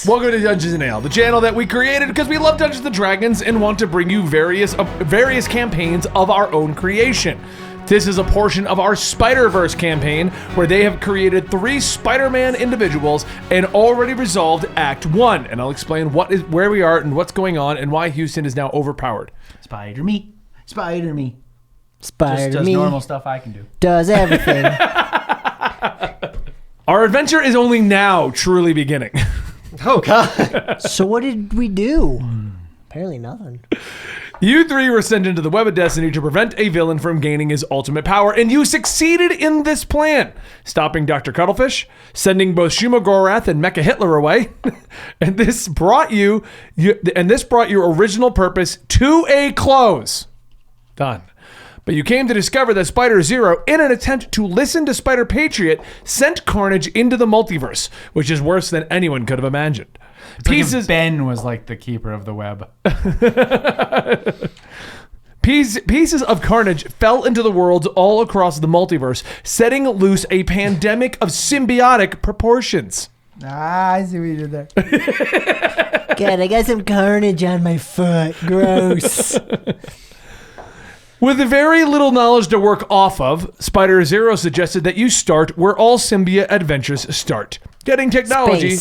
Welcome to Dungeons & Ale, the channel that we created because we love Dungeons & Dragons and want to bring you various campaigns of our own creation. This is a portion of our Spider-Verse campaign where they have created 3 Spider-Man individuals and already resolved Act 1. And I'll explain where we are and what's going on and why Houston is now overpowered. Spider-Me. Spider-Me. Spider-Me. Just does normal stuff I can do. Does everything. Our adventure is only now truly beginning. Oh, God. So what did we do? Apparently nothing. You 3 were sent into the Web of Destiny to prevent a villain from gaining his ultimate power, and you succeeded in this plan, stopping Dr. Cuttlefish, sending both Shumagorath and Mecha Hitler away, and this brought your original purpose to a close. Done. But you came to discover that Spider Zero, in an attempt to listen to Spider Patriot, sent Carnage into the multiverse, which is worse than anyone could have imagined. It's like if Ben was like the keeper of the web. Pieces of Carnage fell into the worlds all across the multiverse, setting loose a pandemic of symbiotic proportions. I see what you did there. God, I got some carnage on my foot. Gross. With very little knowledge to work off of, Spider Zero suggested that you start where all symbiote adventures start. Getting technology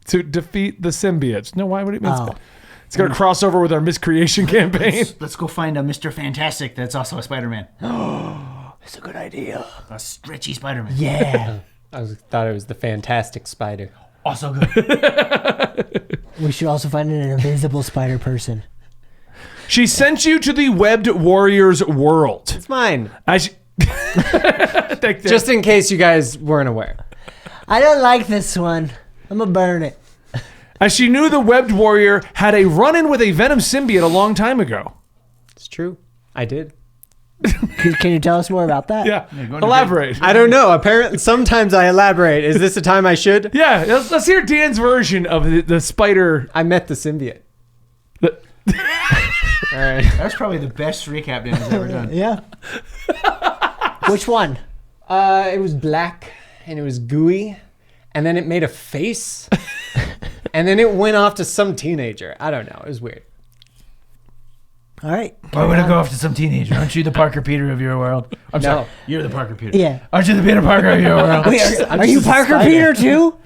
to defeat the symbiotes. No, why would it mean that? It's going to cross over with our miscreation campaign. Let's go find a Mr. Fantastic that's also a Spider-Man. That's a good idea. A stretchy Spider-Man. Yeah. I thought it was the Fantastic Spider. Also good. We should also find an invisible spider person. She sent you to the Webbed Warriors world. It's mine. Just in case you guys weren't aware. I don't like this one. I'm gonna burn it. As she knew the Webbed Warrior had a run-in with a Venom symbiote a long time ago. It's true. I did. Can you tell us more about that? Yeah, elaborate. I don't know. Apparently, sometimes I elaborate. Is this the time I should? Yeah, let's hear Dan's version of the spider. I met the symbiote. All right. That's probably the best recap Dan has ever done. Yeah. Which one? It was black and it was gooey, and then it made a face, and then it went off to some teenager. I don't know. It was weird. All right. Why would I go off to some teenager? Aren't you the Parker Peter of your world? I'm sorry. You're the Parker Peter. Yeah. Aren't you the Peter Parker of your world? Wait, are you Parker Peter too?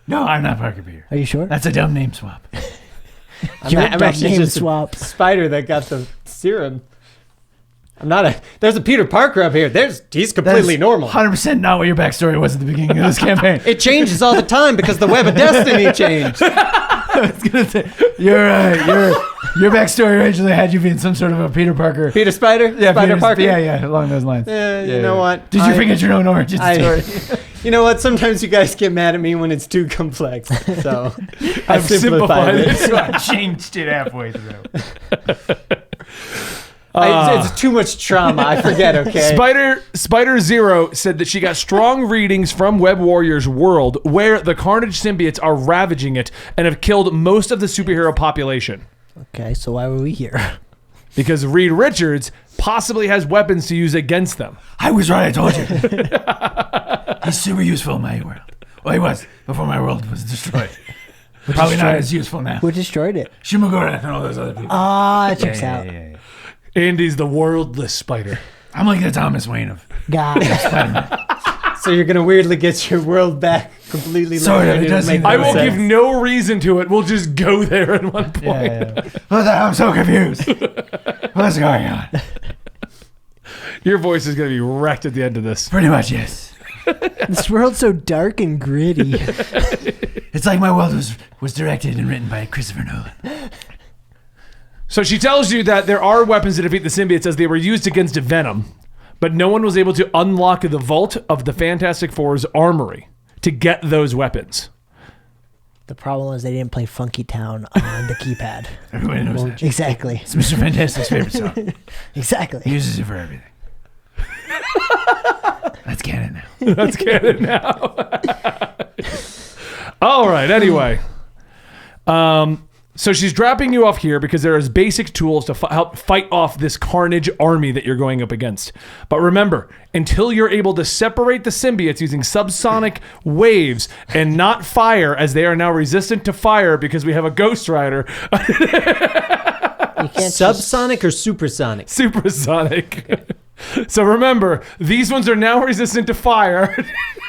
No, I'm not Parker Peter. Are you sure? That's a dumb name swap. You're I'm actually name just swap. a spider that got the serum. I'm not a. There's a Peter Parker up here. He's completely normal. 100% not what your backstory was at the beginning of this campaign. It changes all the time because the Web of Destiny changed. I was gonna say you're right. Your backstory originally had you being some sort of a Peter Parker. Peter Spider? Yeah, Spider Parker? Yeah, along those lines. Yeah, you know what? Did you forget your own origin story? You know what? Sometimes you guys get mad at me when it's too complex. So I I've simplified it. So I changed it halfway through. It's too much trauma. I forget, okay? Spider Zero said that she got strong readings from Web Warriors world where the Carnage symbiotes are ravaging it and have killed most of the superhero population. Okay, so why were we here? Because Reed Richards possibly has weapons to use against them. I was right, I told you. He's super useful in my world. Well, he was before my world was destroyed. Probably not as useful now. Who destroyed it? Shumagorath and all those other people. Ah, it checks out. Yeah. Andy's the worldless spider. I'm like the Thomas Wayne of God. Spider-Man. So you're going to weirdly get your world back completely. Sort of, it doesn't make I will sense. give no reason to it. We'll just go there at one point. Yeah. What the hell? I'm so confused. What's going on? Your voice is going to be wrecked at the end of this. Pretty much, yes. This world's so dark and gritty. It's like my world was directed and written by Christopher Nolan. So she tells you that there are weapons to defeat the symbiotes as they were used against Venom, but no one was able to unlock the vault of the Fantastic Four's armory to get those weapons. The problem was they didn't play Funky Town on the keypad. Everybody knows that. Exactly. It's Mr. Fantastic's favorite song. Exactly. He uses it for everything. That's canon now. That's canon now. All right, anyway. So she's dropping you off here because there is basic tools to help fight off this carnage army that you're going up against. But remember, until you're able to separate the symbiotes using subsonic waves and not fire, as they are now resistant to fire because we have a Ghost Rider. You can't Subsonic or supersonic? Supersonic. So remember, these ones are now resistant to fire.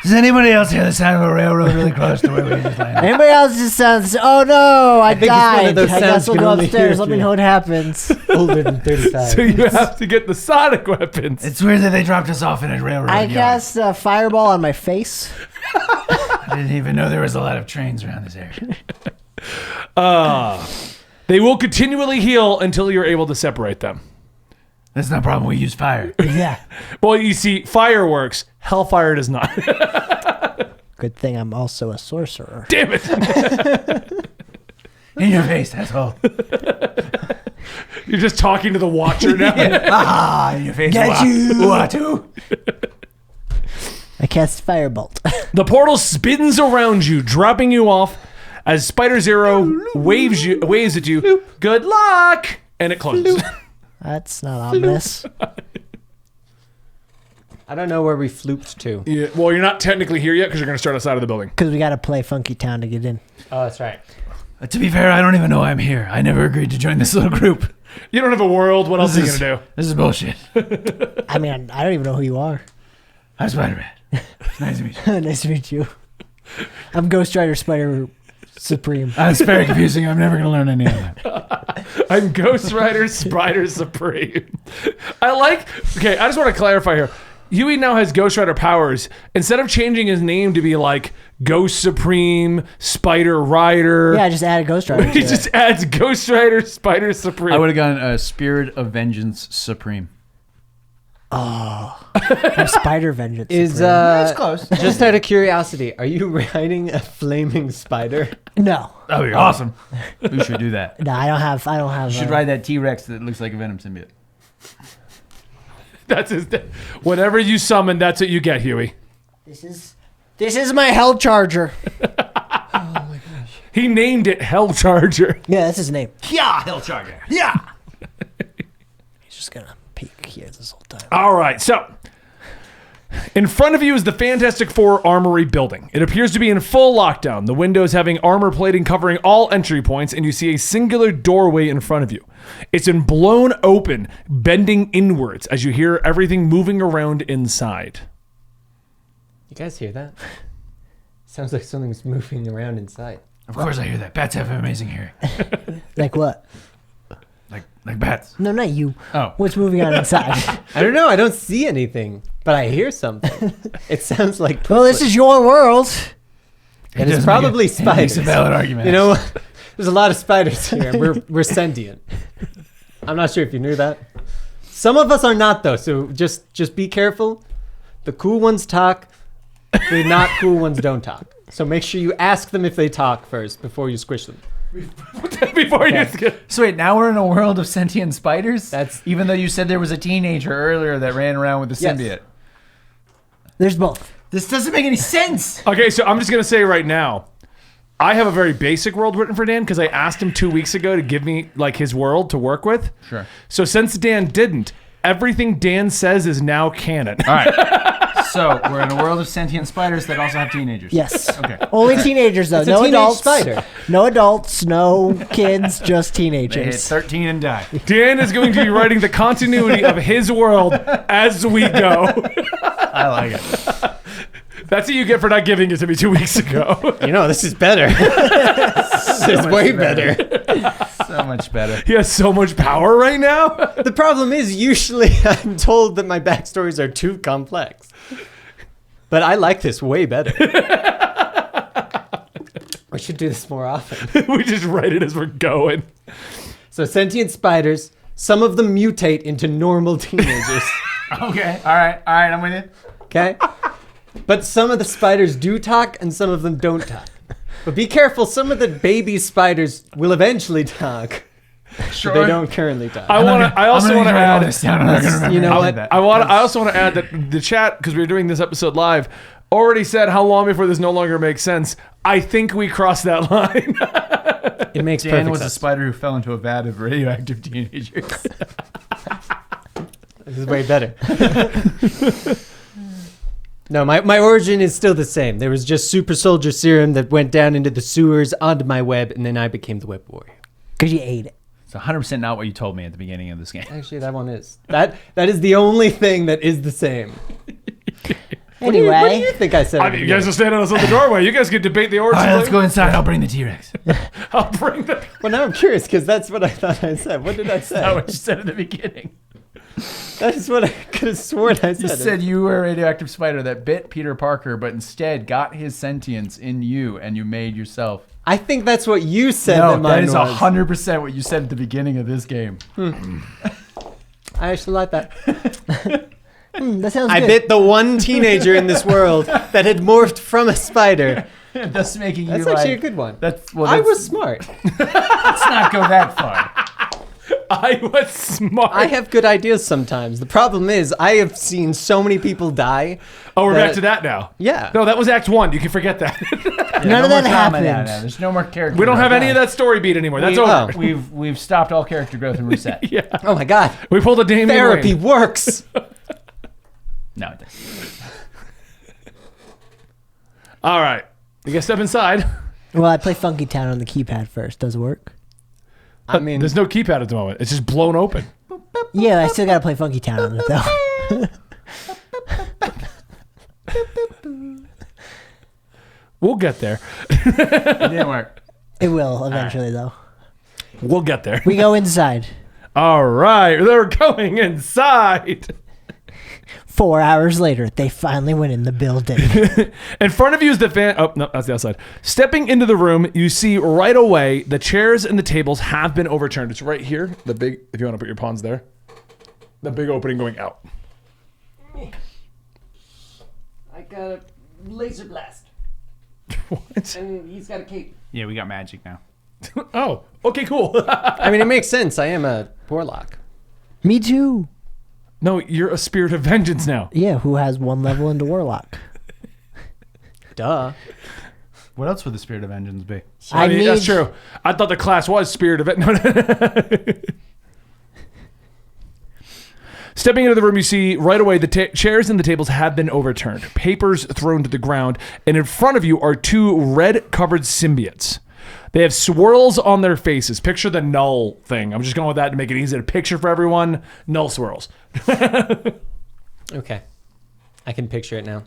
Does anybody else hear the sound of a railroad really close to where we just landed? Anybody else just sounds, oh no, I think it's one died. of those I sounds guess we'll you can go only hear upstairs. Let me through. know what happens. Older than 35. So you have to get the sonic weapons. It's weird that they dropped us off in a railroad I yard. cast a fireball on my face. I didn't even know there was a lot of trains around this area. They will continually heal until you're able to separate them. That's no problem. We use fire. Yeah. Well, you see, fireworks. Hellfire does not. Good thing I'm also a sorcerer. Damn it. In your face, asshole. You're just talking to the watcher now. Ah, in your face. Get you. Watu. I cast firebolt. The portal spins around you, dropping you off as Spider Zero waves at you. Good luck! And it closes. That's not ominous. I don't know where we flooped to. Yeah, well, you're not technically here yet because you're going to start outside of the building. Because we got to play Funky Town to get in. Oh, that's right. To be fair, I don't even know why I'm here. I never agreed to join this little group. You don't have a world. What else are you going to do? This is bullshit. I mean, I don't even know who you are. I'm Spider-Man. Nice to meet you. Nice to meet you. I'm Ghost Rider Spider Supreme. It's very confusing. I'm never going to learn any of that. I'm Ghost Rider Spider Supreme. I just want to clarify here. Huey now has Ghost Rider powers. Instead of changing his name to be like Ghost Supreme, Spider Rider. Yeah, I just added Ghost Rider. He just adds Ghost Rider Spider Supreme. I would have gone Spirit of Vengeance Supreme. I'm Spider Vengeance. Is Supreme. That's close. just out of curiosity, are you riding a flaming spider? No. That would be awesome. We should do that. No, I don't have. You should ride that T-Rex that looks like a Venom symbiote. That's his. Whatever you summon, that's what you get, Huey. This is my Hell Charger. He named it Hell Charger. Yeah, that's his name. Yeah, Hell Charger. Yeah. He's just gonna peek here this whole time. All right, so in front of you is the Fantastic Four Armory building. It appears to be in full lockdown, the windows having armor plating covering all entry points, and you see a singular doorway in front of you. It's been blown open, bending inwards as you hear everything moving around inside. You guys hear that? Sounds like something's moving around inside. Of course I hear that. Bats have amazing hearing. Like what? Like bats. No, not you. Oh. What's moving on inside? I don't know. I don't see anything, but I hear something. It sounds like. Well, this is your world. And it's does probably make it makes spiders. a valid argument. You know what? There's a lot of spiders here. And we're sentient. I'm not sure if you knew that. Some of us are not though, so just be careful. The cool ones talk. The not cool ones don't talk. So make sure you ask them if they talk first before you squish them. Before you So wait, now we're in a world of sentient spiders? That's- Even though you said there was a teenager earlier that ran around with a Yes. symbiote. There's both. This doesn't make any sense. Okay, so I'm just going to say right now, I have a very basic world written for Dan because I asked him 2 weeks ago to give me like his world to work with. Sure. So since Dan didn't, everything Dan says is now canon. All right. So we're in a world of sentient spiders that also have teenagers. Yes. Okay. Only teenagers though. It's a No teenage adults. spider. No adults. No kids. Just They hit teenagers. 13 and die. Dan is going to be writing the continuity of his world as we go. I like it. That's what you get for not giving it to me 2 weeks ago. You know, this is better. This is way better. So much better. He has so much power right now. The problem is, usually I'm told that my backstories are too complex. But I like this way better. We should do this more often. We just write it as we're going. So sentient spiders, some of them mutate into normal teenagers. Okay. All right, I'm with you. Okay? But some of the spiders do talk and some of them don't talk. But be careful, some of the baby spiders will eventually talk. Sure. But they don't currently talk. I also want to add. I'm not gonna remember You know any of what? that. I also want to add that the chat, because we were doing this episode live, already said how long before this no longer makes sense. I think we crossed that line. It makes Dan perfect was a sense. spider who fell into a vat of radioactive teenagers. This is way better. No, my origin is still the same. There was just super soldier serum that went down into the sewers onto my web, and then I became the web warrior. Because you ate it. It's 100% not what you told me at the beginning of this game. Actually, that one is. That is the only thing that is the same. What do Anyway, you think I said? I mean, you guys are standing outside the doorway. You guys can debate the All origin. right, let's go inside. I'll bring the T-Rex. I'll bring the. Well, now I'm curious because that's what I thought I said. What did I say? That's what you said at the beginning. That is what I could have sworn I said. You said you were a radioactive spider that bit Peter Parker, but instead got his sentience in you, and you made yourself. I think that's what you said. No, that mine that is was. 100% what you said at the beginning of this game. I actually like that. that sounds I good. bit the one teenager in this world that had morphed from a spider. Thus making That's you actually like, a good one. That's I was smart. Let's not go that far. I was smart. I have good ideas sometimes. The problem is I have seen so many people die. Oh, we're back that- to that now. Yeah. No, that was Act 1. You can forget that. None of that happened. There's no more character. we don't have growth. any of that story beat anymore. That's We- over. We've stopped all character growth and reset. Yeah. Oh my God. We pulled a Damian Therapy Wayne. works. No, it doesn't. All right. You guys step inside. Well, I play Funky Town on the keypad first. Does it work? I mean, There's no keypad at the moment. It's just blown open. Yeah, I still got to play Funky Town on it, though. We'll get there. It didn't work. It will eventually, though. We'll get there. We go inside. All right. They're going inside. 4 hours later, they finally went in the building. In front of you is the fan. Oh, no, that's the outside. Stepping into the room, you see right away the chairs and the tables have been overturned. It's right here. The big, if you want to put your pawns there, the big opening going out. I got a laser blast. What? And he's got a cape. Yeah, we got magic now. Oh, okay, cool. I mean, it makes sense. I am a warlock. Me too. No, you're a spirit of vengeance now. Yeah, who has one level into Warlock? Duh. What else would the spirit of vengeance be? I mean, that's need- true. I thought the class was spirit of it. No. Stepping into the room, you see right away the chairs and the tables have been overturned, papers thrown to the ground, and in front of you are two red-covered symbiotes. They have swirls on their faces. Picture the null thing. I'm just going with that to make it easy to picture for everyone. Null swirls. Okay. I can picture it now.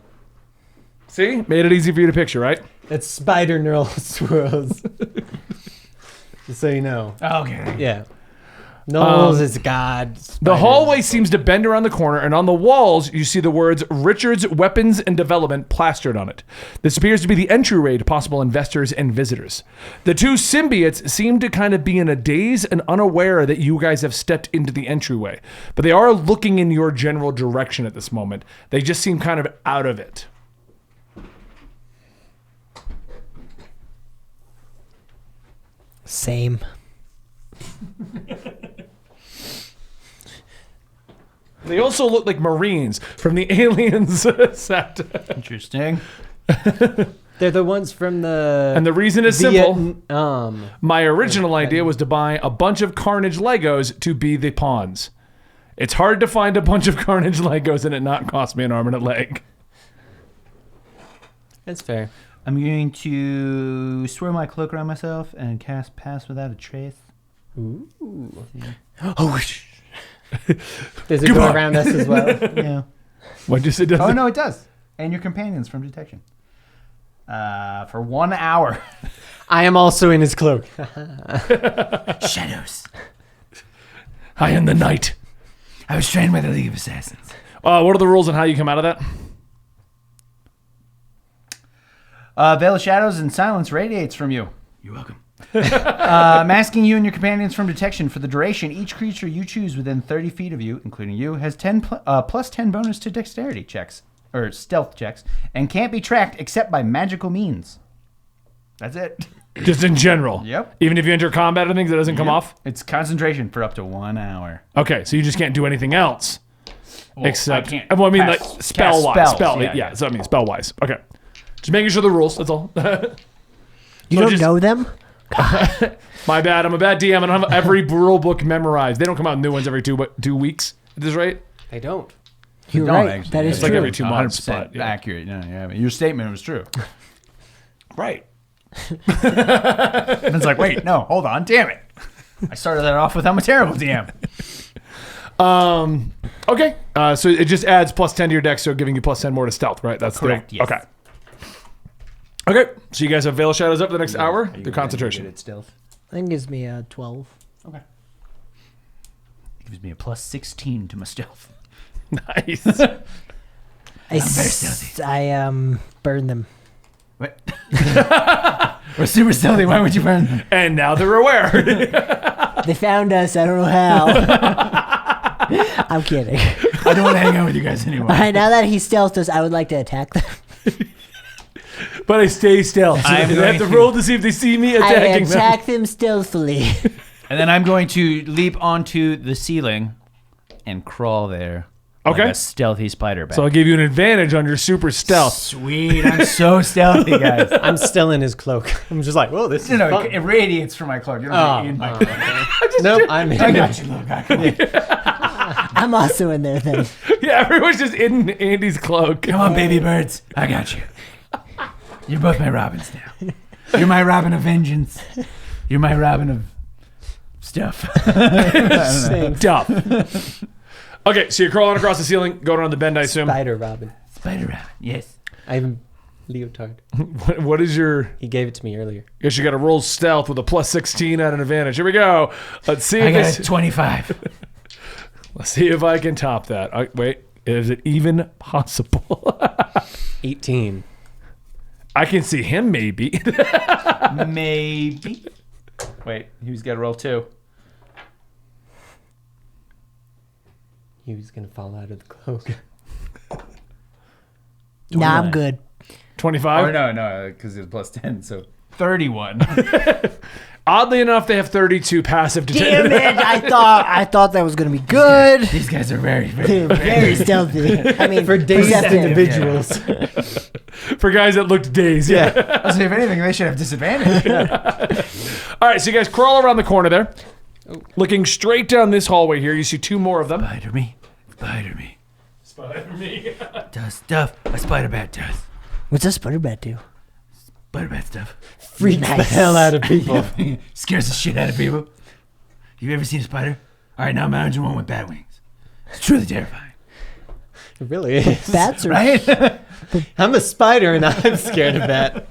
See? Made it easy for you to picture, right? It's spider neural swirls. Just so you know. Okay. Yeah. Knowles is God. The spiders- hallway seems to bend around the corner, and on the walls, you see the words Richard's Weapons and Development plastered on it. This appears to be the entryway to possible investors and visitors. The two symbiotes seem to kind of be in a daze and unaware that you guys have stepped into the entryway, but they are looking in your general direction at this moment. They just seem kind of out of it. Same. They also look like Marines from the Aliens set. Interesting. They're the ones from the. And the reason is simple. Vietnam. My original idea was to buy a bunch of Carnage Legos to be the pawns. It's hard to find a bunch of Carnage Legos and it not cost me an arm and a leg. That's fair. I'm going to swirl my cloak around myself and cast Pass Without a Trace. Oh, Does it Come go on. around us as well? Yeah. What'd you say? Does Oh, it? no, it does. And your companions from detection. For 1 hour. I am also in his cloak. Shadows. I am the knight. I was trained by the League of Assassins. What are the rules on how you come out of that? Veil of Shadows and Silence radiates from you. You're welcome. Masking you and your companions from detection for the duration. Each creature you choose within 30 feet of you, including you, has 10 plus 10 bonus to dexterity checks, or stealth checks, and can't be tracked except by magical means. That's it. Just in general. Yep. Even if you enter combat or things, it doesn't come off? It's concentration for up to 1 hour. Okay, so you just can't do anything else. Well, Except, I can't well, I mean, cast- like, spell-wise. cast Spell, spells. yeah, so I mean, spell-wise. Okay. Just making sure the rules, that's all. you So don't just- know them? My bad. I'm a bad DM. I don't have every rule book memorized. They don't come out new ones every 2 weeks. Is this right? I don't. You're Don't right. actually. That is It's like true. every 2 months. 100% But, yeah. accurate. No, yeah, I mean, your statement was true. Right. And it's like, wait, no, hold on, damn it. I started that off with I'm a terrible DM. Okay. So it just adds +10 to your dex, so giving you +10 more to stealth, right? That's Correct, The, yes. Okay. Okay. So you guys have Veil Shadows up for the next hour. The concentration. Good at stealth. I think it gives me 12. Okay. It gives me a +16 to my stealth. Nice. I burn them. What? We're super stealthy. Why would you burn them? And now they're aware. They found us. I don't know how. I'm kidding. I don't want to hang out with you guys anymore. All right, now that he stealthed us, I would like to attack them. But I stay stealth. So I'm they have to going to- roll to see if they see me I attacking them. attack them stealthily. And then I'm going to leap onto the ceiling and crawl there. Okay. Like a stealthy spider bat. So I'll give you an advantage on your super stealth. Sweet. I'm so stealthy, guys. I'm still in his cloak. I'm just like, whoa, this is No, fun. it radiates from my cloak. You don't in my cloak. Nope, I'm in. I got you, look. I got you. I'm also in there then. Yeah, everyone's just in Andy's cloak. Come on, baby birds. I got you. You're both my Robins now. You're my Robin of vengeance. You're my Robin of stuff. Stuff. Okay, so you're crawling across the ceiling, going around the bend, I assume. Spider Robin. Spider Robin. Yes. I'm leotard. What is your... He gave it to me earlier. Guess you got to roll stealth with a +16 at an advantage. Here we go. Let's see. I If got this, a 25. let's see if I can top that. Wait, is it even possible? 18. I can see him maybe. Maybe. Wait, he's got to roll 2. He was going to fall out of the cloak. Nah, I'm good. 25. Oh, no, because it was +10, so 31. Oddly enough, they have 32 passive Damn detection. it! I thought that was gonna be good. These guys are very, very, Very stealthy. I mean, For dazed perceptive. individuals. For guys that looked dazed. Yeah. I'll say, if anything, they should have disadvantage. All right, so you guys crawl around the corner there. Looking straight down this hallway here, you see 2 more of them. Spider me. Spider me. Spider me. Does stuff a spider bat does. What's a spider bat do? Spider bat stuff. Freaks the Nice. hell out of people. Scares the shit out of people. You ever seen a spider? All right, now imagine one with bat wings. It's truly terrifying. It really is. Bats are. Right? I'm a spider and I'm scared of that.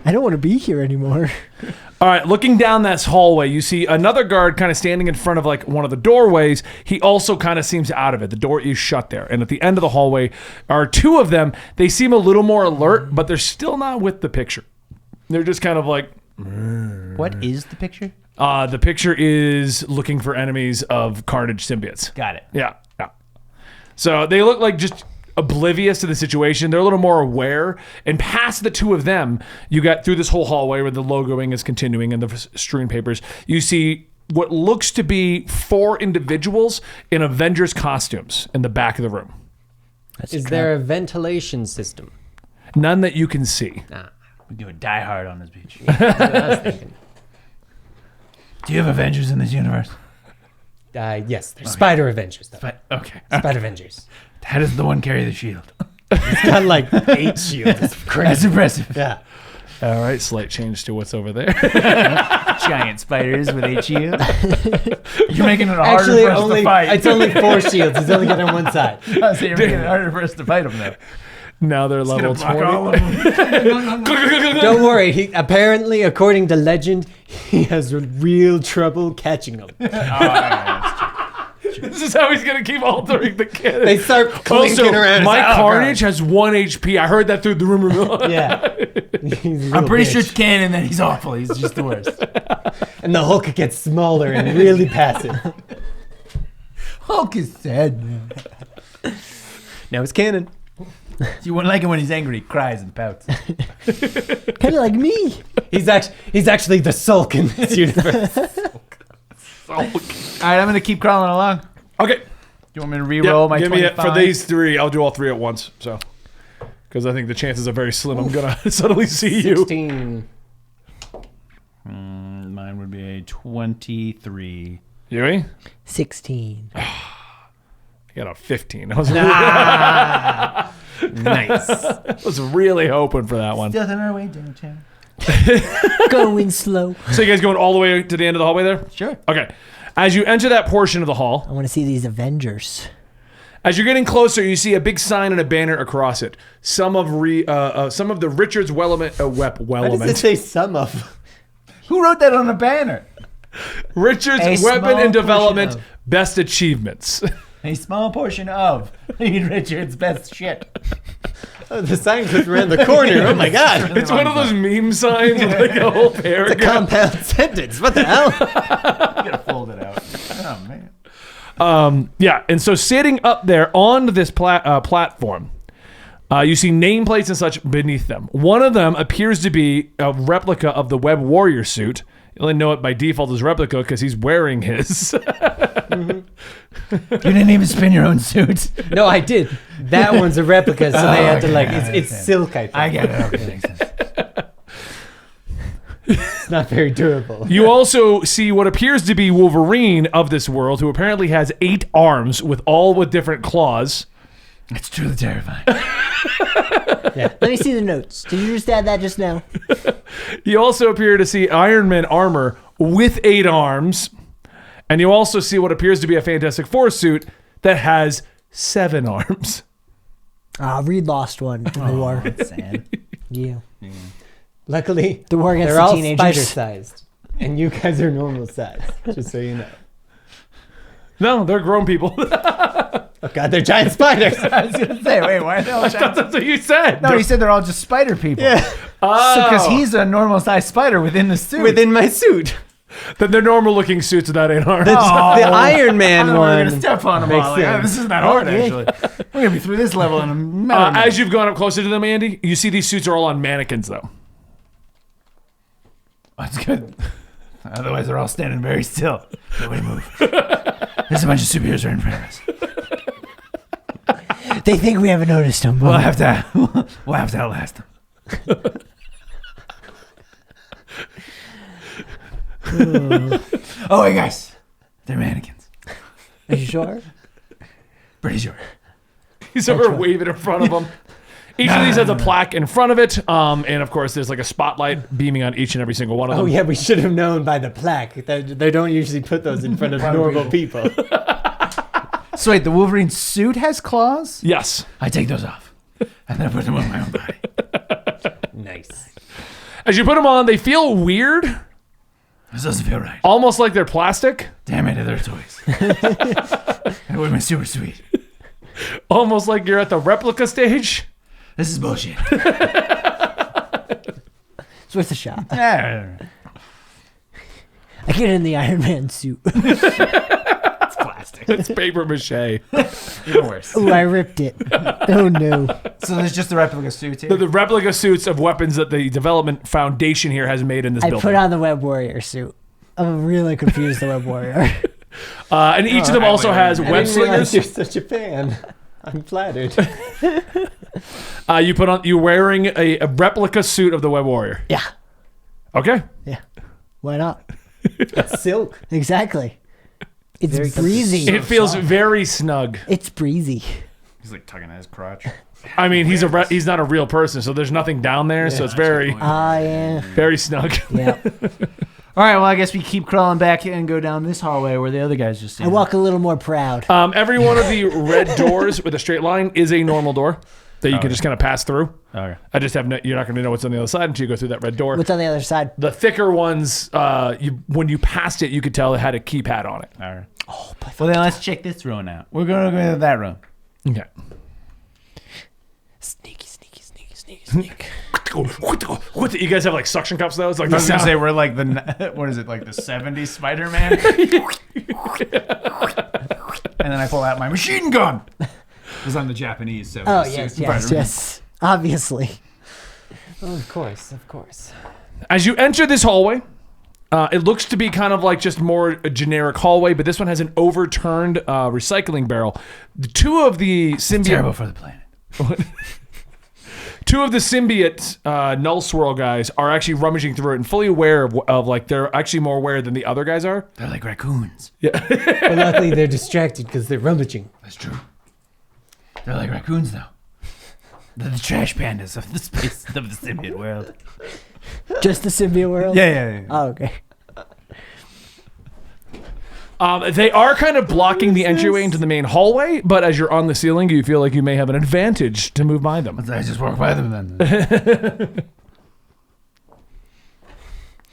I don't want to be here anymore. All right, looking down this hallway, you see another guard kind of standing in front of like one of the doorways. He also kind of seems out of it. The door is shut there. And at the end of the hallway are 2 of them. They seem a little more alert, but they're still not with the picture. They're just kind of like... What is the picture? The picture is looking for enemies of Carnage symbiotes. Got it. Yeah. So they look like just oblivious to the situation. They're a little more aware. And past the 2 of them, you got through this whole hallway where the logoing is continuing and the strewn papers. You see what looks to be 4 individuals in Avengers costumes in the back of the room. Is there a ventilation system? None that you can see. Nah. We do a Die Hard on this beach. That's what I was thinking. Do you have Avengers in this universe? Yes, there's Spider Avengers, though. Okay. Spider Avengers. How does the one carry the shield? It's got like 8 shields. It's crazy. That's impressive. Yeah. All right, slight change to what's over there. Giant spiders with 8 shields. You're making it harder Actually, for us to fight. it's only 4 shields. He's only got on one side. I was saying, you're making it harder for us to fight them, though. Now they're level Block 20. all of them. Don't worry. He apparently, according to legend, he has real trouble catching them. This is how he's going to keep altering the cannon. They start clinking Also, around. my It's like, oh, Carnage has 1 HP. I heard that through the rumor mill. Yeah. He's a I'm little pretty sure bitch. it's canon that he's awful. He's just the worst. And the Hulk gets smaller and really passive. Hulk is sad, man. Now it's canon. You wouldn't like him when he's angry. He cries and pouts. Kind of like me. He's actually the Sulk in this universe. All right, I'm going to keep crawling along. Okay. Do you want me to re-roll my give me 25? for these 3. I'll do all 3 at once. So, because I think the chances are very slim. I'm gonna suddenly see you. 16. Mine would be a 23. Yui? 16. I got a 15. I was, Nice. I was really hoping for that one. Still on our way downtown. Going slow. So you guys going all the way to the end of the hallway there? Sure. Okay. As you enter that portion of the hall, I want to see these Avengers. as you're getting closer, you see a big sign and a banner across it. Some of the Richards Why does it Wellament. say some of? Who wrote that on a banner? Richards A Weapon small and Development portion Best Achievements. A small portion of Reed Richards' best shit. Oh, the sign goes around the corner. Oh my god. It's one of those meme signs with like a whole It's a paragraph. compound sentence. What the hell? You gotta fold it out. Oh, man. Yeah, and so sitting up there on this platform, you see nameplates and such beneath them. One of them appears to be a replica of the Web Warrior suit. You only know it by default as replica because he's wearing his. You didn't even spin your own suit. No, I did. That one's a replica, so they had to like okay, it's silk, I think. I get it. Okay, makes sense. It's not very durable. You also see what appears to be Wolverine of this world, who apparently has 8 arms with different claws. It's truly terrifying. Let me see the notes. Did you just add that just now? You also appear to see Iron Man armor with 8 arms. And you also see what appears to be a Fantastic Four suit that has 7 arms. Reed lost one in the war. That's sad. Yeah. Luckily, The war against they're the all teenagers. spider-sized, and you guys are normal size. Just so you know. No, they're grown people. Oh god, they're giant spiders. I was gonna say, wait, why are they all giant? That's what you said. No, he said they're all just spider people. Yeah, Because he's a normal sized spider within the suit. within my suit. Then they're normal looking suits without 8 arms. The Iron Man We're one. gonna step on them makes all. Like, sense. this isn't that hard, actually. We're gonna be through this level in a minute. As you've gone up closer to them, Andy, you see these suits are all on mannequins, though. That's good. Otherwise, they're all standing very still. Nobody move. There's a bunch of superheroes right in front of us. They think we haven't noticed them. We'll have to outlast them. Oh, hey guys, they're mannequins. Are you sure? Pretty sure. He's over waving in front of them. Each of these has a plaque in front of it, and of course, there's like a spotlight beaming on each and every single one of them. Oh yeah, we should have known by the plaque. They don't usually put those in front of normal people. So wait, the Wolverine suit has claws? Yes. I take those off, and then I put them on my own body. Nice. As you put them on, they feel weird, This doesn't feel right. almost like they're plastic, Damn it, they're toys. That would have been super sweet. almost like you're at the replica stage. This is bullshit. It's worth a shot. Yeah. I get in the Iron Man suit. It's plastic. It's paper mache. Even worse. Ooh, I ripped it. Oh no. So there's just the replica suit here. The replica suits of weapons that the development foundation here has made in this I building. put on the Web Warrior suit. I'm really confused the Web Warrior. And each of them also has I web didn't realize slingers. you're such a fan. I'm flattered. You're wearing a replica suit of the Web Warrior. Yeah. Okay. Yeah. Why not? It's silk. Exactly. It's Very breezy. It feels very snug. It's breezy. He's like tugging at his crotch. I mean, he's not a real person, so there's nothing down there, so it's very Yeah. very snug. Yeah. All right, well, I guess we keep crawling back and go down this hallway where the other guys just I stand. walk a little more proud. Every one of the red doors with a straight line is a normal door that you can just kind of pass through. Okay. I just have you're not going to know what's on the other side until you go through that red door. What's on the other side? The thicker ones, when you passed it, you could tell it had a keypad on it. All right. Well, then let's check this room out. We're going to go to that room. Okay. Sneaky, sneaky, sneaky, sneaky, sneaky. What? You guys have like suction cups though? It's like I the was going to sound. say, we're like the, what is it, like the 70s Spider-Man? And then I pull out my machine gun. Because I'm the Japanese 70s Oh, yes, yes, Spider-Man. yes. Obviously. Oh, of course, of course. As you enter this hallway, it looks to be kind of like just more a generic hallway, but this one has an overturned recycling barrel. The two of the Terrible symbiote, for the planet. Two of the symbiote Null Swirl guys are actually rummaging through it and fully aware of like they're actually more aware than the other guys are. They're like raccoons. But luckily, they're distracted because they're rummaging. That's true. They're like raccoons now. They're the trash pandas of the space of the symbiote world. Just the symbiote world? Yeah. Oh, okay. They are kind of blocking the entryway into the main hallway, but as you're on the ceiling, you feel like you may have an advantage to move by them. I just walk by them then.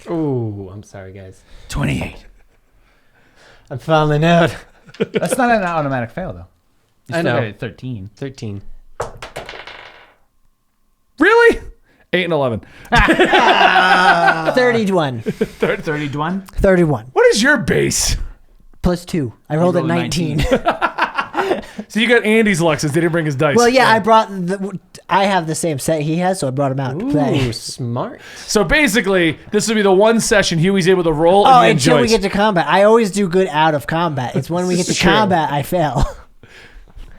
Oh, I'm sorry, guys. 28. I'm falling out. That's not an automatic fail, though. You I still know. got a 13. 13. Really? 8 and 11. 31. 31? 31. What is your base? Plus 2. I rolled a rolled a 19. So you got Andy's Luxus. They didn't bring his dice. Well, yeah, I have the same set he has, so I brought him out to play. Ooh, smart. So basically, this will be the one session Huey's able to roll Oh, and he until we enjoys. get to combat. I always do good out of combat. It's when we get to True. combat I fail.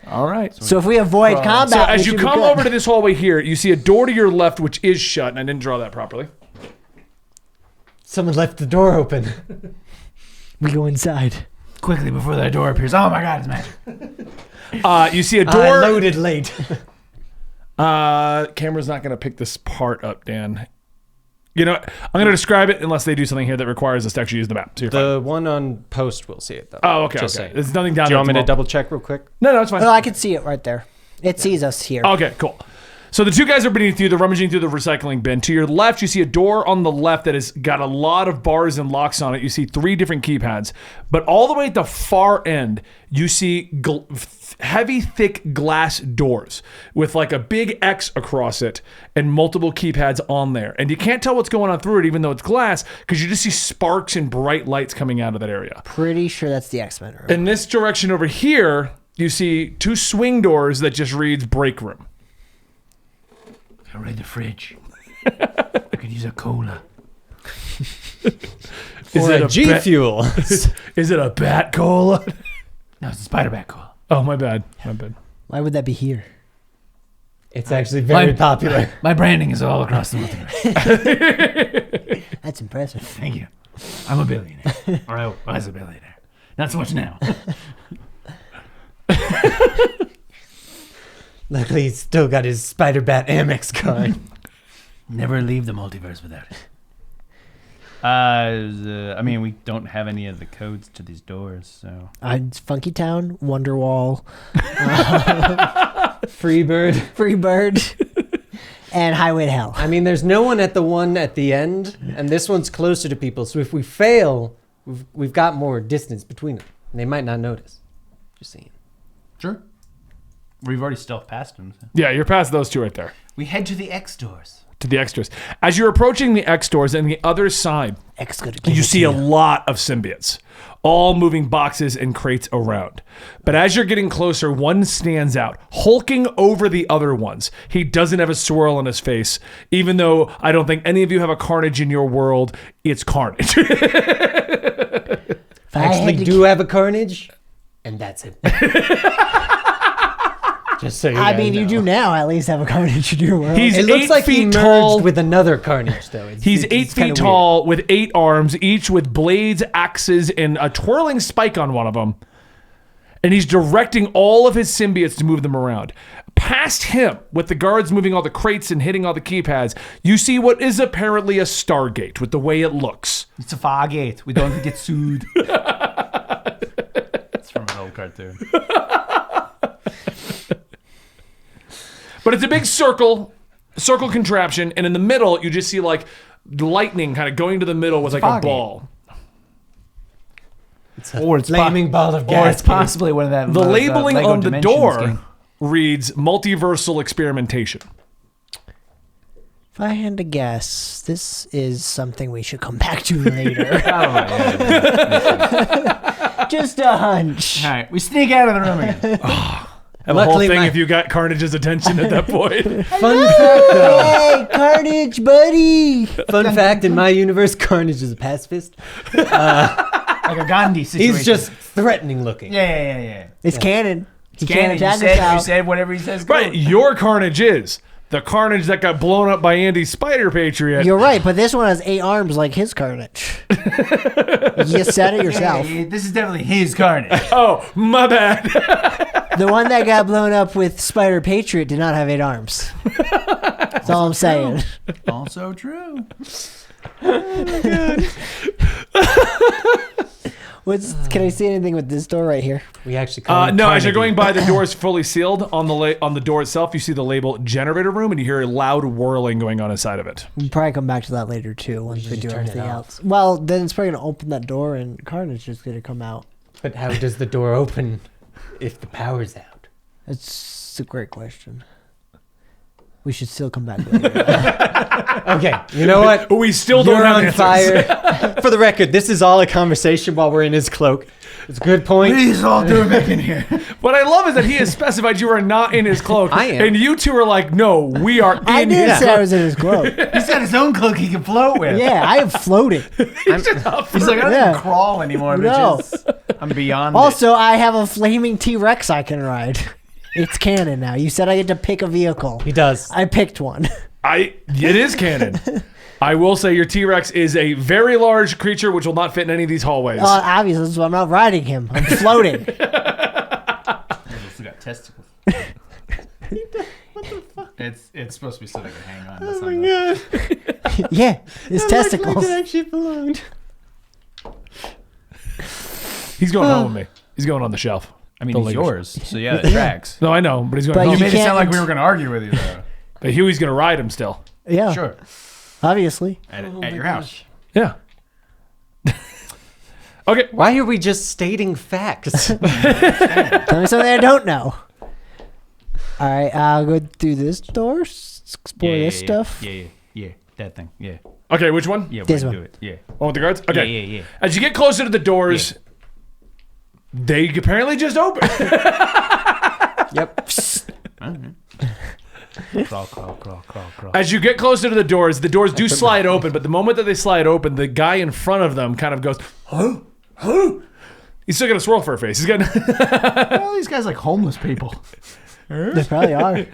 All right. So if we avoid combat, So as we you should be come good. over to this hallway here, you see a door to your left which is shut, and I didn't draw that properly. Someone left the door open. we go inside. Quickly before that door appears. Oh my god, it's magic. You see a I door. loaded late. Camera's not going to pick this part up, Dan. You know, I'm going to describe it unless they do something here that requires us to actually use the map. So you're fine. The one on post will see it, though. Oh, okay. Just Okay. saying. There's nothing down Do you there. want me to at the double check real quick? moment. No, it's fine. Oh, I can see it right there. It sees us here. Okay, cool. So the two guys are beneath you. They're rummaging through the recycling bin. To your left, you see a door on the left that has got a lot of bars and locks on it. You see 3 different keypads. But all the way at the far end, you see heavy, thick glass doors with like a big X across it and multiple keypads on there. And you can't tell what's going on through it, even though it's glass, because you just see sparks and bright lights coming out of that area. Pretty sure that's the X-Men room. In this direction over here, you see 2 swing doors that just reads break room. I read the fridge. I could use a cola. Is Or it a G bat- Fuel. Is it a bat cola? No, it's a spider-bat cola. Oh, my bad. My bad. Why would that be here? It's actually very My- popular. My branding is all across the multiverse. That's impressive. Thank you. I'm a billionaire. Or I was a billionaire. Not so much now. Luckily, he's still got his Spider-Bat Amex card. Never leave the multiverse without it. I mean, we don't have any of the codes to these doors, so. It's Funky Town, Wonderwall, Freebird. Freebird, and Highway to Hell. I mean, there's no one at the one at the end, and this one's closer to people. So if we fail, we've got more distance between them. And they might not notice. Just saying. Sure. We've already stealth past them. So. Yeah, you're past those 2 right there. We head to the X doors. To the X doors. As you're approaching the X doors and the other side, X gonna give you it see to a lot of symbiotes, all moving boxes and crates around. But as you're getting closer, one stands out, hulking over the other ones. He doesn't have a swirl on his face, even though I don't think any of you have a Carnage in your world. It's Carnage. If I had Actually, to do have a Carnage, and that's it. Just so you I guys mean, you know. do now at least have a Carnage in your world. He's It 8 looks like he feet merged tall. with another Carnage, though. He's it's 8 feet kinda tall with 8 arms, each with blades, axes, and a twirling spike on one of them. And he's directing all of his symbiotes to move them around. Past him, with the guards moving all the crates and hitting all the keypads, you see what is apparently a Stargate with the way it looks. It's a Fargate. We don't get sued. It's from an old cartoon. But it's a big circle contraption, and in the middle, you just see like lightning kind of going to the middle with like a Fargate. ball. Or it's flaming ball of gas. Or it's possibly one of that. The labeling Lego on the Dimensions door game. reads multiversal experimentation. If I had to guess, this is something we should come back to later. Just a hunch. All right, we sneak out of the room again. And the whole Luckily, thing, my- if you got Carnage's attention at that point. Fun fact, though. Hey, Carnage, buddy! Fun fact, in my universe, Carnage is a pacifist. Like a Gandhi situation. He's just threatening looking. Yeah. It's canon. He Cannon, can't attack you us now. said whatever he says goes. Right, your Carnage is. the Carnage that got blown up by Andy's Spider Patriot. You're right, but this one has 8 arms like his Carnage. You said it yourself. Hey, this is definitely his Carnage. Oh, my bad. The one that got blown up with Spider Patriot did not have 8 arms. That's all I'm saying. Also true. Can I see anything with this door right here? We actually call it No, as you're Carnegie. going by, the door is fully sealed. On the door itself, you see the label generator room, and you hear a loud whirling going on inside of it. We'll probably come back to that later too once we just do turn it everything off. else. Well, then it's probably gonna open that door and Carnage is gonna come out. But how does the door open if the power's out? That's a great question. We should still come back later. Okay, you know what? But we still don't You're have on answers. fire. For the record, this is all a conversation while we're in his cloak. It's a good point. Please all do it back in here. What I love is that he has specified you are not in his cloak. I am. And you two are like, no, we are in I did his say I was in his cloak. He's got his own cloak he can float with. Yeah, I am floating. He's like, I don't Yeah. even crawl anymore, No. bitches. I'm beyond it. Also, I have a flaming T-Rex I can ride. It's canon now. You said I get to pick a vehicle. He does. I picked one. It is canon. I will say your T-Rex is a very large creature which will not fit in any of these hallways. Obviously, so I'm not riding him. I'm floating. He's also got testicles. What the fuck? It's supposed to be so they can hang on. That's not God. Yeah, his testicles. actually belonged. He's going home with me. He's going on the shelf. I mean, The he's Lakers. yours, so yeah, that tracks. No, I know, but he's going But home. You you made it sound can't- like we were going to argue with you, though. But Huey's going to ride him still. Yeah, Sure. obviously. At your house. Yeah. Okay. Why are we just stating facts? Tell me something I don't know. All right, I'll go through this door, explore this stuff. Yeah. That thing. Yeah. Okay, which one? Yeah, This way one. to do it. Yeah. One with the guards? Okay. Yeah. As you get closer to the doors, they apparently just open. Yep. Crawl. As you get closer to the doors do slide open, but the moment that they slide open, the guy in front of them kind of goes, huh? He's still got a swirl for a face. He's got. All these guys like homeless people. They probably are.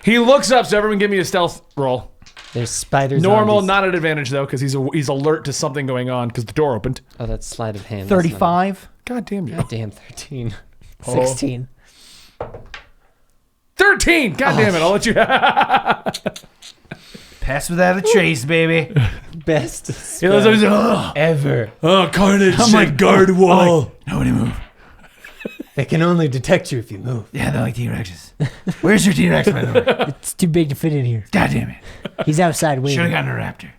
He looks up, so everyone give me a stealth roll. There's spiders. Normal, zombies. not at advantage though, because he's alert to something going on because the door opened. Oh, that's sleight of hand. That's not 35. God damn you. a- Damn, 13. 16. 13! God damn it, I'll let you. Pass without a trace, baby. Best He looks up, he's like, Ugh. ever. oh, Carnage, I'm like, guard wall. Nobody move. They can only detect you if you move. Yeah, they're like T-Rexes. Where's your T-Rex, by the way? It's too big to fit in here. God damn it. He's outside Should have waiting. gotten a raptor.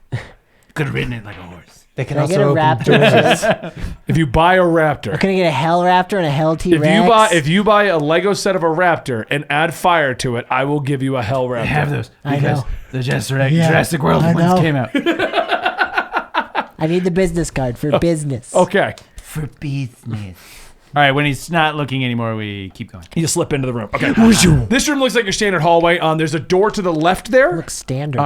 Could have ridden it like a horse. They can Can I also get a open raptor? doors. If you buy a raptor, Can I get a hell raptor and a hell T-Rex? if you buy a Lego set of a raptor and add fire to it, I will give you a hell raptor. I have those I because know. the Jurassic, Yeah, Jurassic World I ones know. came out. I need the business card for business. Okay, For business. All right, when he's not looking anymore, we keep going. you slip into the room. Okay, this room looks like your standard hallway. There's a door to the left there. Looks standard.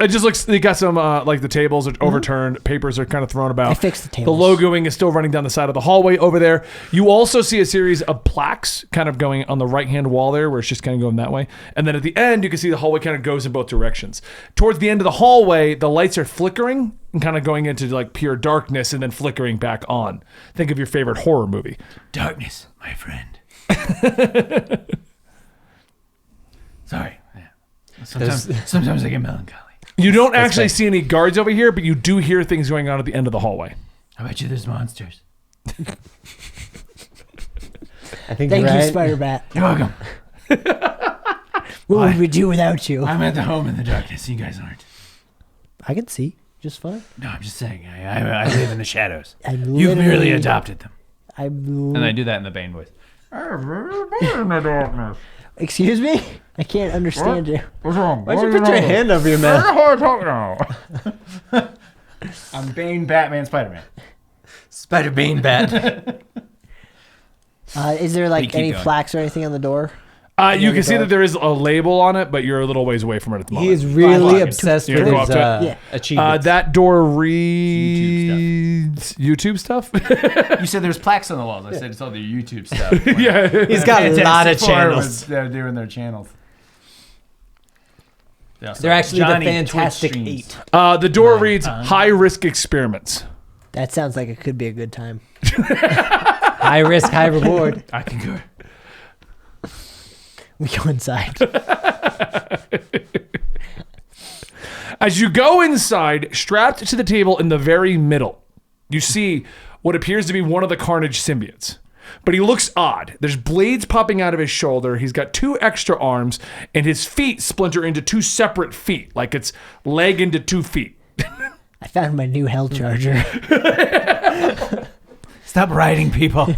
It just looks. They got some like the tables are overturned, papers are kind of thrown about. I fixed the The tables. logoing is still running down the side of the hallway over there. You also see a series of plaques kind of going on the right-hand wall there, where it's just kind of going that way. And then at the end, you can see the hallway kind of goes in both directions. Towards the end of the hallway, the lights are flickering and kind of going into like pure darkness and then flickering back on. Think of your favorite horror movie. Darkness, my friend. Sorry. Yeah. Sometimes I get melancholy. You don't actually fair. see any guards over here, but you do hear things going on at the end of the hallway. I bet you there's monsters. I think Thank you're you, right. Spider-Bat. You're welcome. What would we do without you? I'm at the home in the darkness. You guys aren't. I can see just fine. No, I'm just saying. I live in the shadows. I'm You've merely literally- adopted them. I'm. And I do that in the Bane voice. Excuse me? I can't understand you. What's wrong? Why'd you put your hand over your mouth? I'm Bane, Batman, Spider-Man. Spider Bane Bat. Is there We like keep any going. plaques or anything on the door? You can see that there is a label on it, but you're a little ways away from it at the moment. He is really Fine. obsessed You with go his up to Yeah. achievements. that door reads YouTube stuff. You said there's plaques on the walls. I said it's all the YouTube stuff. Yeah. He's got a lot of Fantastic Four channels. was, doing their channels. They're actually Johnny the Fantastic Twitch Eight. streams. The door reads high risk experiments. That sounds like it could be a good time. High risk, high reward. I concur. We go inside. As you go inside, strapped to the table in the very middle, you see what appears to be one of the Carnage symbiotes. But he looks odd. There's blades popping out of his shoulder. He's got 2 extra arms, and his feet splinter into 2 separate feet, like it's leg into 2 feet. I found my new hell charger. Stop riding people.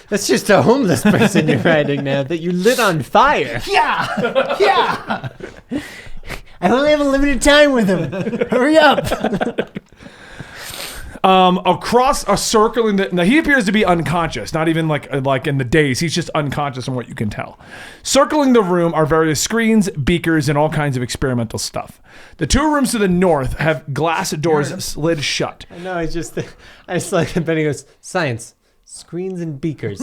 That's just a homeless person you're riding now that you lit on fire. Yeah. Yeah. I only have a limited time with him. Hurry up. Across a circle now he appears to be unconscious, not even like in the daze. He's just unconscious from what you can tell. Circling the room are various screens, beakers, and all kinds of experimental stuff. The 2 rooms to the north have glass doors slid shut. No, I just like that Benny goes, science, screens and beakers.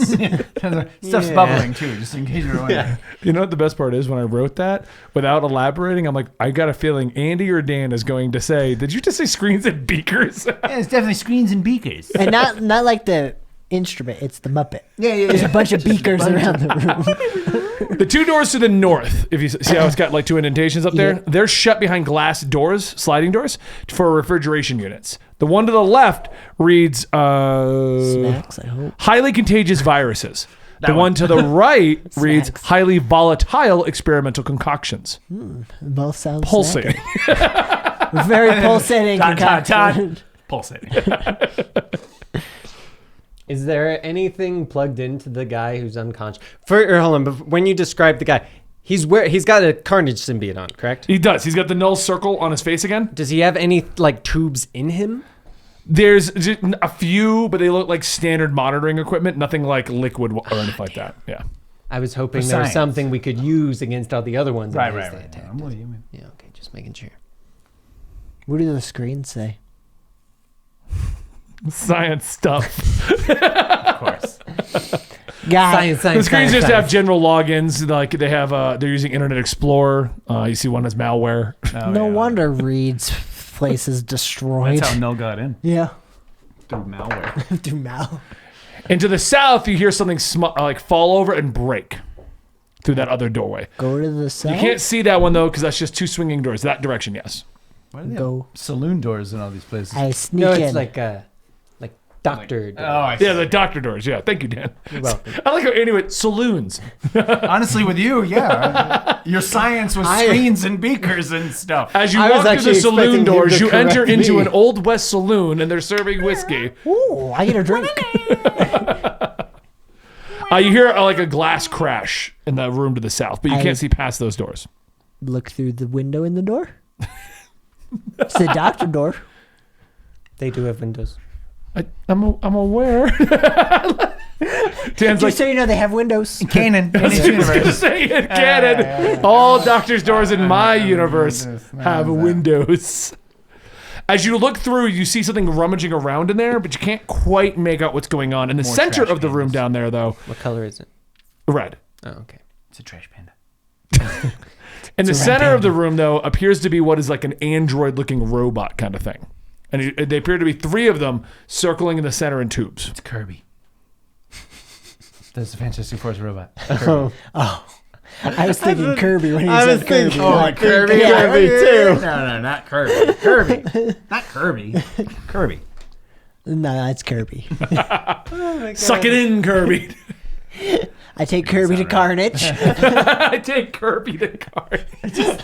Stuff's bubbling too, just in case you're wondering. You know what the best part is? When I wrote that, without elaborating, I'm like, I got a feeling Andy or Dan is going to say, did you just say screens and beakers? Yeah, it's definitely screens and beakers. And not like the instrument, it's the Muppet. Yeah. There's a bunch of beakers around the room. The 2 doors to the north, if you see how it's got like 2 indentations up there, they're shut behind glass doors, sliding doors, for refrigeration units. The one to the left reads Snacks, I hope. highly contagious viruses. The one to the right reads Snacks. highly volatile experimental concoctions. Both sound Pulsating. snacking. Very pulsating concoction. Pulsating. Is there anything plugged into the guy who's unconscious? Hold on, but when you describe the guy, he's got a Carnage symbiote on, correct? He does. He's got the null circle on his face again. Does he have any like tubes in him? There's just a few, but they look like standard monitoring equipment. Nothing like liquid or anything like that. Yeah. I was hoping For there was science. something we could use against all the other ones. in Right. case they attacked. I'm with you, man. Yeah, okay, just making sure. What do the screens say? Science stuff. Of course. Guy. Science. The screens just have general logins. Like they have, they're using Internet Explorer. You see one has malware. Oh, No yeah. wonder Reed's place is destroyed. That's how Null got in. Yeah. Through malware. Do Mal. And to the south, you hear something like fall over and break through that other doorway. Go to the south. You can't see that one though, because that's just 2 swinging doors. That direction, yes. Why do they Go. have saloon doors in all these places? I sneak No, in. it's like doctor. I see. Yeah, the doctor doors. Yeah, thank you, Dan. You're welcome. I like how anyway, saloons. Honestly, with you, yeah. Your science was screens and beakers and stuff. As you I was walk through actually the saloon expecting him doors, to you enter correct into me. an Old West saloon, and they're serving whiskey. Ooh, I get a drink. You hear like a glass crash in the room to the south, but you can't see past those doors. Look through the window in the door. It's the doctor door. They do have windows. I'm aware. Dan's Just like, so you know, they have windows. Canon. In I its was universe. gonna say in canon, all doctor's doors in my universe have windows. As you look through, you see something rummaging around in there, but you can't quite make out what's going on. In the More center trash of the room cans. down there, though, What color is it? red. Oh, okay. It's a trash panda. In the center of the room, though, appears to be what is like an android-looking robot kind of thing. And they appear to be 3 of them circling in the center in tubes. It's Kirby. That's the Fantastic Four robot. Oh. I was thinking Kirby when he said Kirby. Kirby. Yeah. Kirby too. No, not Kirby. Kirby. Not Kirby. Kirby. No, that's Kirby. Suck it in, Kirby. I take Kirby to Carnage. I take Kirby to Carnage.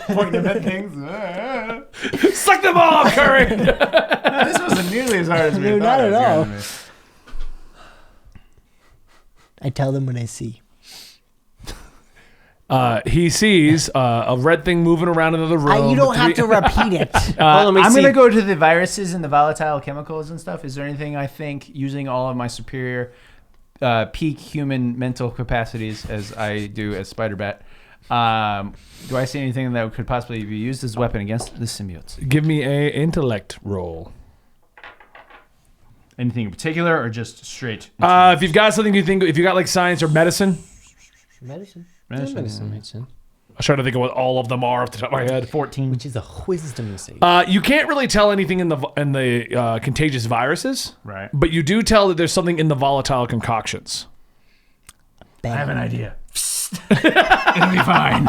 Pointing them at things. Suck them all, Kirby. This wasn't nearly as hard as we No, thought not it was at all. going to be. I tell them when I see. He sees a red thing moving around in the room. You don't have to repeat it. Hold on, let me I'm see. going to go to the viruses and the volatile chemicals and stuff. Is there anything I think using all of my superior peak human mental capacities as I do as Spider-Bat, do I see anything that could possibly be used as a weapon against the symbiotes? Give me a intellect roll. Anything in particular or just straight? If you've got something you think, if you got like science or medicine, Medicine. Medicine. Medicine. was trying to think of what all of them are off the top of my head. 14. Which is a wisdom save. You can't really tell anything in the contagious viruses, Right. but you do tell that there's something in the volatile concoctions. I have an idea. It'll be fine.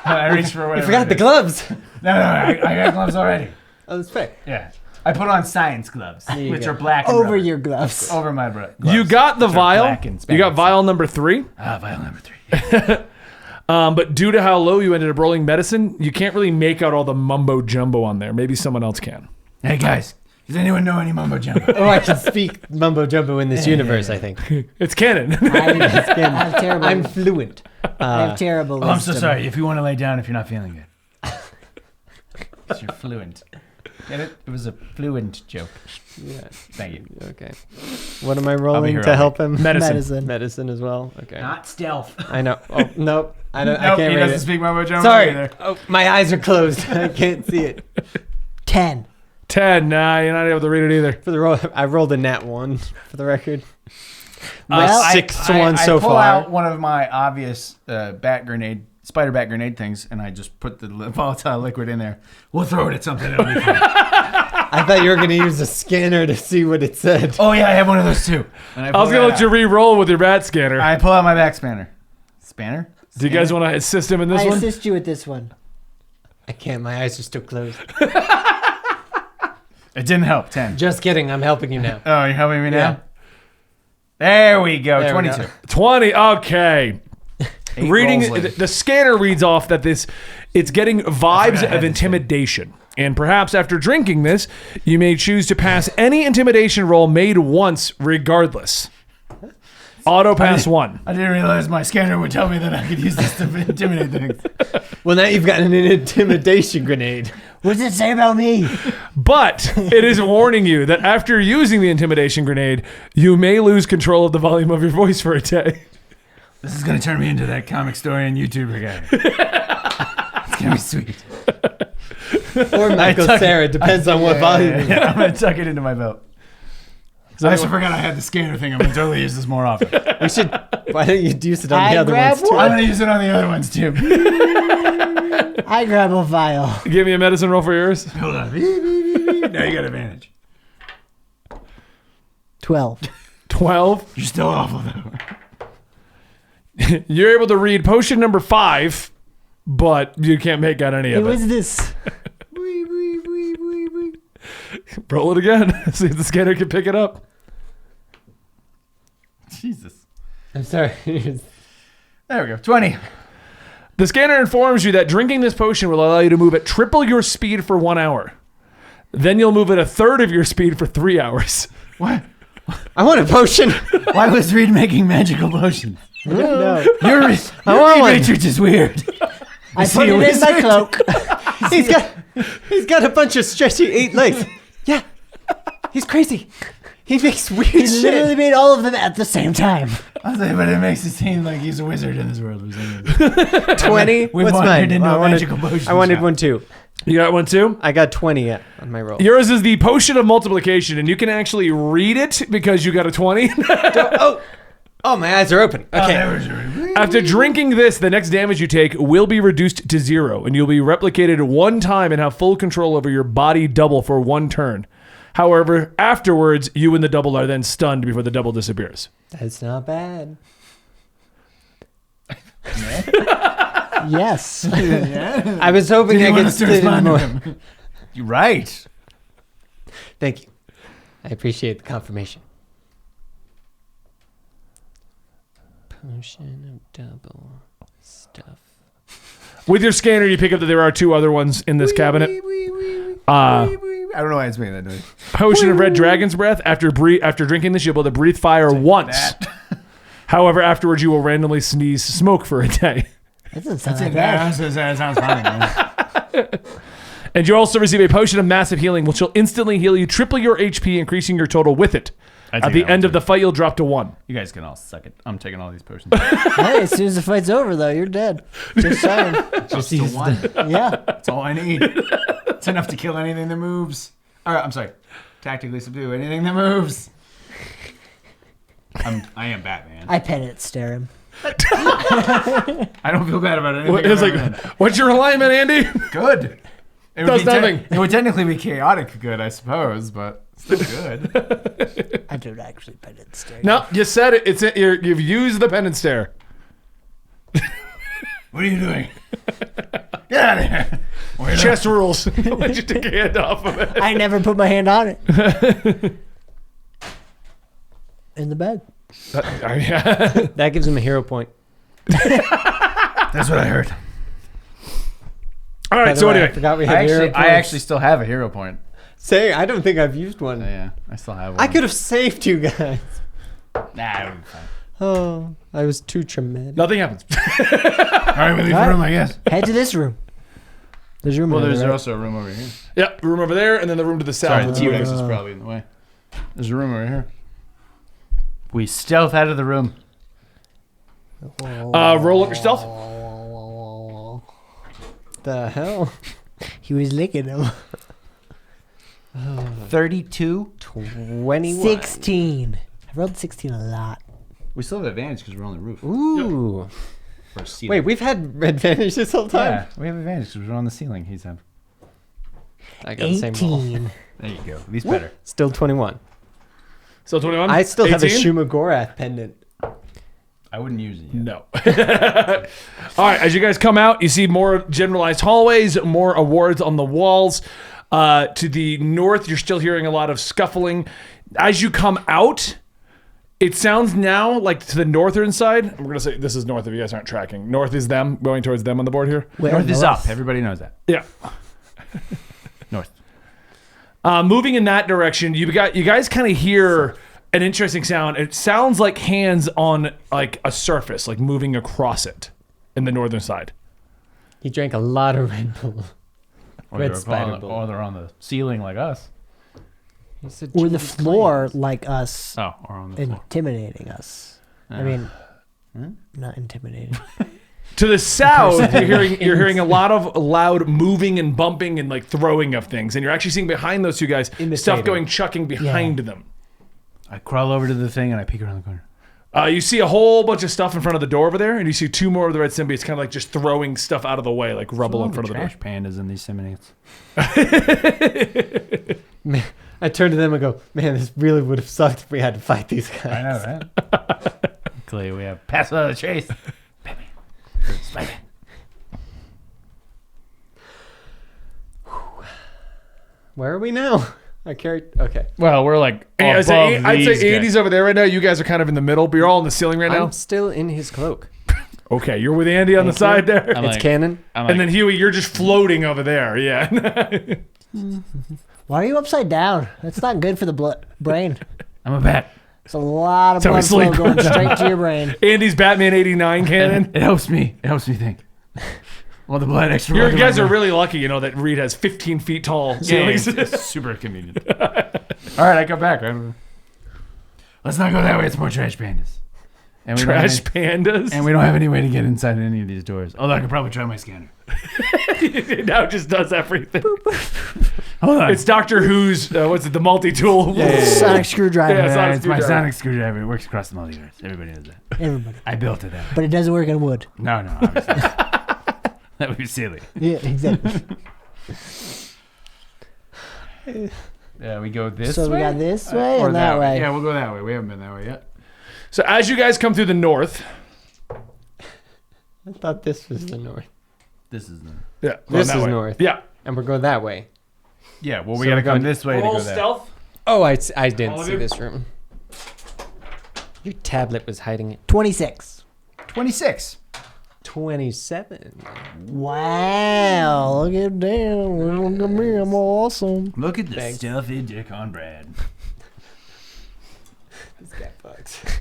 I reached for whatever. You forgot it the is. gloves. No, I got gloves already. Oh, that's fair. Yeah. I put on science gloves, you which go. are black and Over rubber. your gloves. Over my gloves. You got the which are vial. black and You got Spanish. vial number 3. Vial number 3. But due to how low you ended up rolling medicine, you can't really make out all the mumbo jumbo on there. Maybe someone else can. Hey guys, does anyone know any mumbo jumbo? Oh, I can speak mumbo jumbo in this universe, I think. It's canon. I have terrible. I'm fluent. I have terrible. Oh, I'm so wisdom. sorry. If you want to lay down, if you're not feeling good, 'cause you're fluent. Get it? It was a fluent joke. Yeah. Thank you. Okay. What am I rolling here to all help him? Medicine. Medicine as well. Okay. Not stealth. I know. Oh, nope. I don't. I Nope, can't he read doesn't it. speak mumbo jumbo Sorry. either. Oh, my eyes are closed. I can't see it. 10. 10. Nah, you're not able to read it either. For the roll, I rolled a nat 1 for the record. My Well, sixth one so I pull far. out one of my obvious spider bat grenade things, and I just put the volatile liquid in there. We'll throw it at something. It'll be fine. I thought you were going to use a scanner to see what it said. Oh yeah, I have one of those too. And I was going to let you re-roll with your bat scanner. I pull out my back spanner. Spanner? Do you guys want to assist him in this I one? assist you with this one. I can't. My eyes are still closed. It didn't help. 10. Just kidding. I'm helping you now. Oh, you're helping me now? Yeah. There we go. There we 22. go. 20. Okay. 8 Reading rolls later. the scanner reads off that it's getting vibes I had of to intimidation. And perhaps after drinking this, you may choose to pass any intimidation roll made once regardless. Auto pass 1. I didn't realize my scanner would tell me that I could use this to intimidate things. Well, now you've got an intimidation grenade. What does it say about me? But it is warning you that after using the intimidation grenade, you may lose control of the volume of your voice for a day. This is going to turn me into that comic story and YouTuber guy. It's going to be sweet. Or Michael Sarah. Depends on what volume. Yeah, I'm going to tuck it into my belt. I just forgot I had the scanner thing. I'm going to totally use this more often. We should. Why don't you use it on I the other grab ones too? I'm going to use it on the other ones too. I grab a vial. Give me a medicine roll for yours. Hold on. Now you got advantage. 12. 12. You're still awful though. You're able to read potion number 5, but you can't make out any It of it. was this. Roll it again. See if the scanner can pick it up. Jesus. I'm sorry. There we go. 20. The scanner informs you that drinking this potion will allow you to move at triple your speed for 1 hour. Then you'll move at a third of your speed for 3 hours. What? I want a potion. Why was Reed making magical potions? No. Your want Reed one. Matrix is weird. I Is put he it a in my wizard? cloak. He's got a bunch of stretchy 8 legs. Yeah. He's crazy. He makes weird He literally shit. made all of them at the same time. I was like, but it makes it seem like he's a wizard in this world. Or something. 20. We What's wandered mine? into I a wanted, magical potion I wanted shop. one too. You got one too? I got 20 on my roll. Yours is the potion of multiplication, and you can actually read it because you got a 20. Oh, my eyes are open. Okay. There was your- After drinking this, the next damage you take will be reduced to 0, and you'll be replicated 1 time and have full control over your body double for 1 turn. However, afterwards, you and the double are then stunned before the double disappears. That's not bad. Yes. I was hoping Did I you want could us to split it respond to more. him? You're right. Thank you. I appreciate the confirmation. Potion of double stuff. With your scanner, you pick up that there are 2 other ones in this cabinet. I don't know why it's making that noise. Potion of red dragon's breath. After drinking this, you'll be able to breathe fire once. That. However, afterwards, you will randomly sneeze smoke for a day. That doesn't sound That's that it. bad. That sounds fine, man. And you also receive a potion of massive healing, which will instantly heal you triple your HP, increasing your total with it. I At take the that one end of too. the fight, you'll drop to 1. You guys can all suck it. I'm taking all these potions. Hey, as soon as the fight's over, though, you're dead. Just saying. Just to 1. Yeah. That's all I need. It's enough to kill anything that moves. All right, I'm sorry. Tactically subdue anything that moves. I am Batman. I pen it, stare him. I don't feel bad about anything. It's like, what's your alignment, Andy? good. It Does nothing. It would technically be chaotic good, I suppose, but still good. I don't actually penance stare. No, you said it. You've used the penance stare. What are you doing? Get out of here. Chess rules. Let you take your hand off of it. I never put my hand on it. In the bed. That gives him a hero point. That's what I heard. All By right, the so way, I anyway. forgot we had hero points. I actually still have a hero point. Say, I don't think I've used one. Yeah, I still have one. I could have saved you guys. Nah, it'll be fine. Oh, I was too traumatic. Nothing happens. All right, we leave the room, I guess. Head to this room. There's a room. Well, over there's there, right? also a room over here. Yeah, room over there, and then the room to the south. Sorry, the with T-Rex the- is probably in the way. There's a room over here. We stealth out of the room. Roll up your stealth. The hell? He was licking him. 32. 21. 16. I rolled 16 a lot. We still have advantage because we're on the roof. Ooh. Or ceiling. Wait, we've had advantage this whole time? Yeah, we have advantage because we're on the ceiling. He's up. I got the same roll. 18. There you go. At least better. Still 21. So 21. I still have a 18? Shumagorath pendant. I wouldn't use it yet. No. All right, as you guys come out, you see more generalized hallways, more awards on the walls. To the north, you're still hearing a lot of scuffling. As you come out, it sounds now like to the northern side. We're going to say this is north if you guys aren't tracking. North is them, going towards them on the board here. Where North is north? up. Everybody knows that. Yeah. North. Moving in that direction, you guys kind of hear an interesting sound. It sounds like hands on like a surface, like moving across it in the northern side. He drank a lot of Red Bull. Or Red they're spider on, bull. or they're on the ceiling like us. He said Or the Jimmy floor like us, Oh, or on the floor. intimidating us. I mean, not intimidating. To the south, you're hearing a lot of loud moving and bumping and like throwing of things, and you're actually seeing behind those two guys stuff going chucking behind them. I crawl over to the thing and I peek around the corner. You see a whole bunch of stuff in front of the door over there, and you see two more of the red symbiotes kind of like just throwing stuff out of the way, like rubble in front of the door. Trash pandas in these simulates. Man, I turn to them and go, man, this really would have sucked if we had to fight these guys. I know, right? Luckily, we have pass out of the chase. Batman. Spider-Man. Where are we now? I carried. Okay. Well, we're like I'd above say these Andy's over there right now. You guys are kind of in the middle, but you're all on the ceiling right now. I'm still in his cloak. Okay, you're with Andy on the side there. I'm It's like- canon. I'm like, And then Huey, you're just floating over there. Yeah. Why are you upside down? That's not good for the brain. I'm a bat. It's a lot of So we blood flow sleep. going straight to your brain. Andy's Batman 89 cannon. It helps me. It helps me think. Well, the blood extra. You blood in guys my are brain. really lucky, that Reed has 15 feet tall Yeah, ceilings. it's super convenient. All right, I come back. Right? Let's not go that way. It's more trash pandas. And we Trash don't pandas. and we don't have any way to get inside any of these doors. Although I could probably try my scanner. It now just does everything. Hold on. It's Doctor Who's, the multi-tool. Sonic screwdriver. Yeah, Sonic It's my screwdriver. sonic screwdriver. It works across the multiverse. Everybody knows that. Everybody. I built it that way. But it doesn't work on wood. No, obviously. That would be silly. Yeah, exactly. Yeah, we go this So way. we got this way or and that way. Yeah, we'll go that way. We haven't been that way yet. So as you guys come through the north, I thought this was the north. This is the. yeah, This going that is way. north. Yeah. And we're going that way. Yeah, well, we So gotta we're come going- this way to go there. stealth. Oh, I didn't All of see you? this room. Your tablet was hiding it. 26. 26. 27. Wow. Look at damn. Look at me. I'm awesome. Look at the Thanks. stuffy dick on Brad. This guy fucks.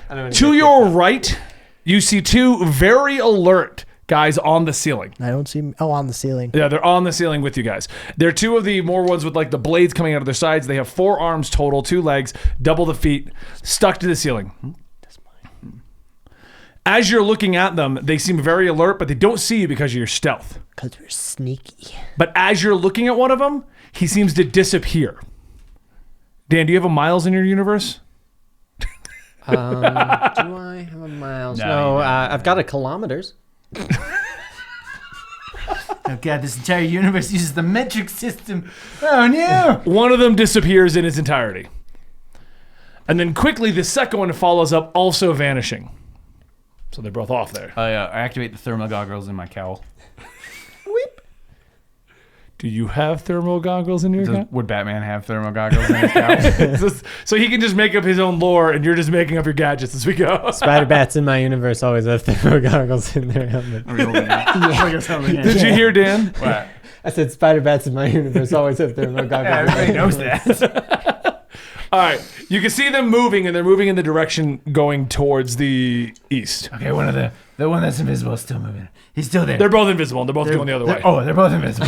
I don't know To your right, you see two very alert guys on the ceiling. I don't see. Oh, on the ceiling. Yeah, they're on the ceiling with you guys. They're two of the more ones with like the blades coming out of their sides. They have 4 arms total, 2 legs, double the feet, stuck to the ceiling. As you're looking at them, they seem very alert, but they don't see you because of your stealth. Because we're sneaky. But as you're looking at one of them, he seems to disappear. Dan, do you have a Miles in your universe? Do I have a miles? No, No, you don't. I've got a kilometers. Oh god, this entire universe uses the metric system. Oh no! One of them disappears in its entirety. And then quickly, the second one follows up, also vanishing. So they're both off there. I activate the thermal goggles in my cowl. Do you have thermal goggles in your account? Would Batman have thermal goggles in his cowl? So he can just make up his own lore, and you're just making up your gadgets as we go. Spider bats in my universe always have thermal goggles in their helmet. Did you hear, Dan? What? I said spider bats in my universe always have thermal goggles. Yeah, in their everybody knows helmets. that. All right. You can see them moving, and they're moving in the direction going towards the east. Okay, one of the one that's invisible is still moving. He's still there. They're both invisible, and they're both going the other way. Oh, they're both invisible.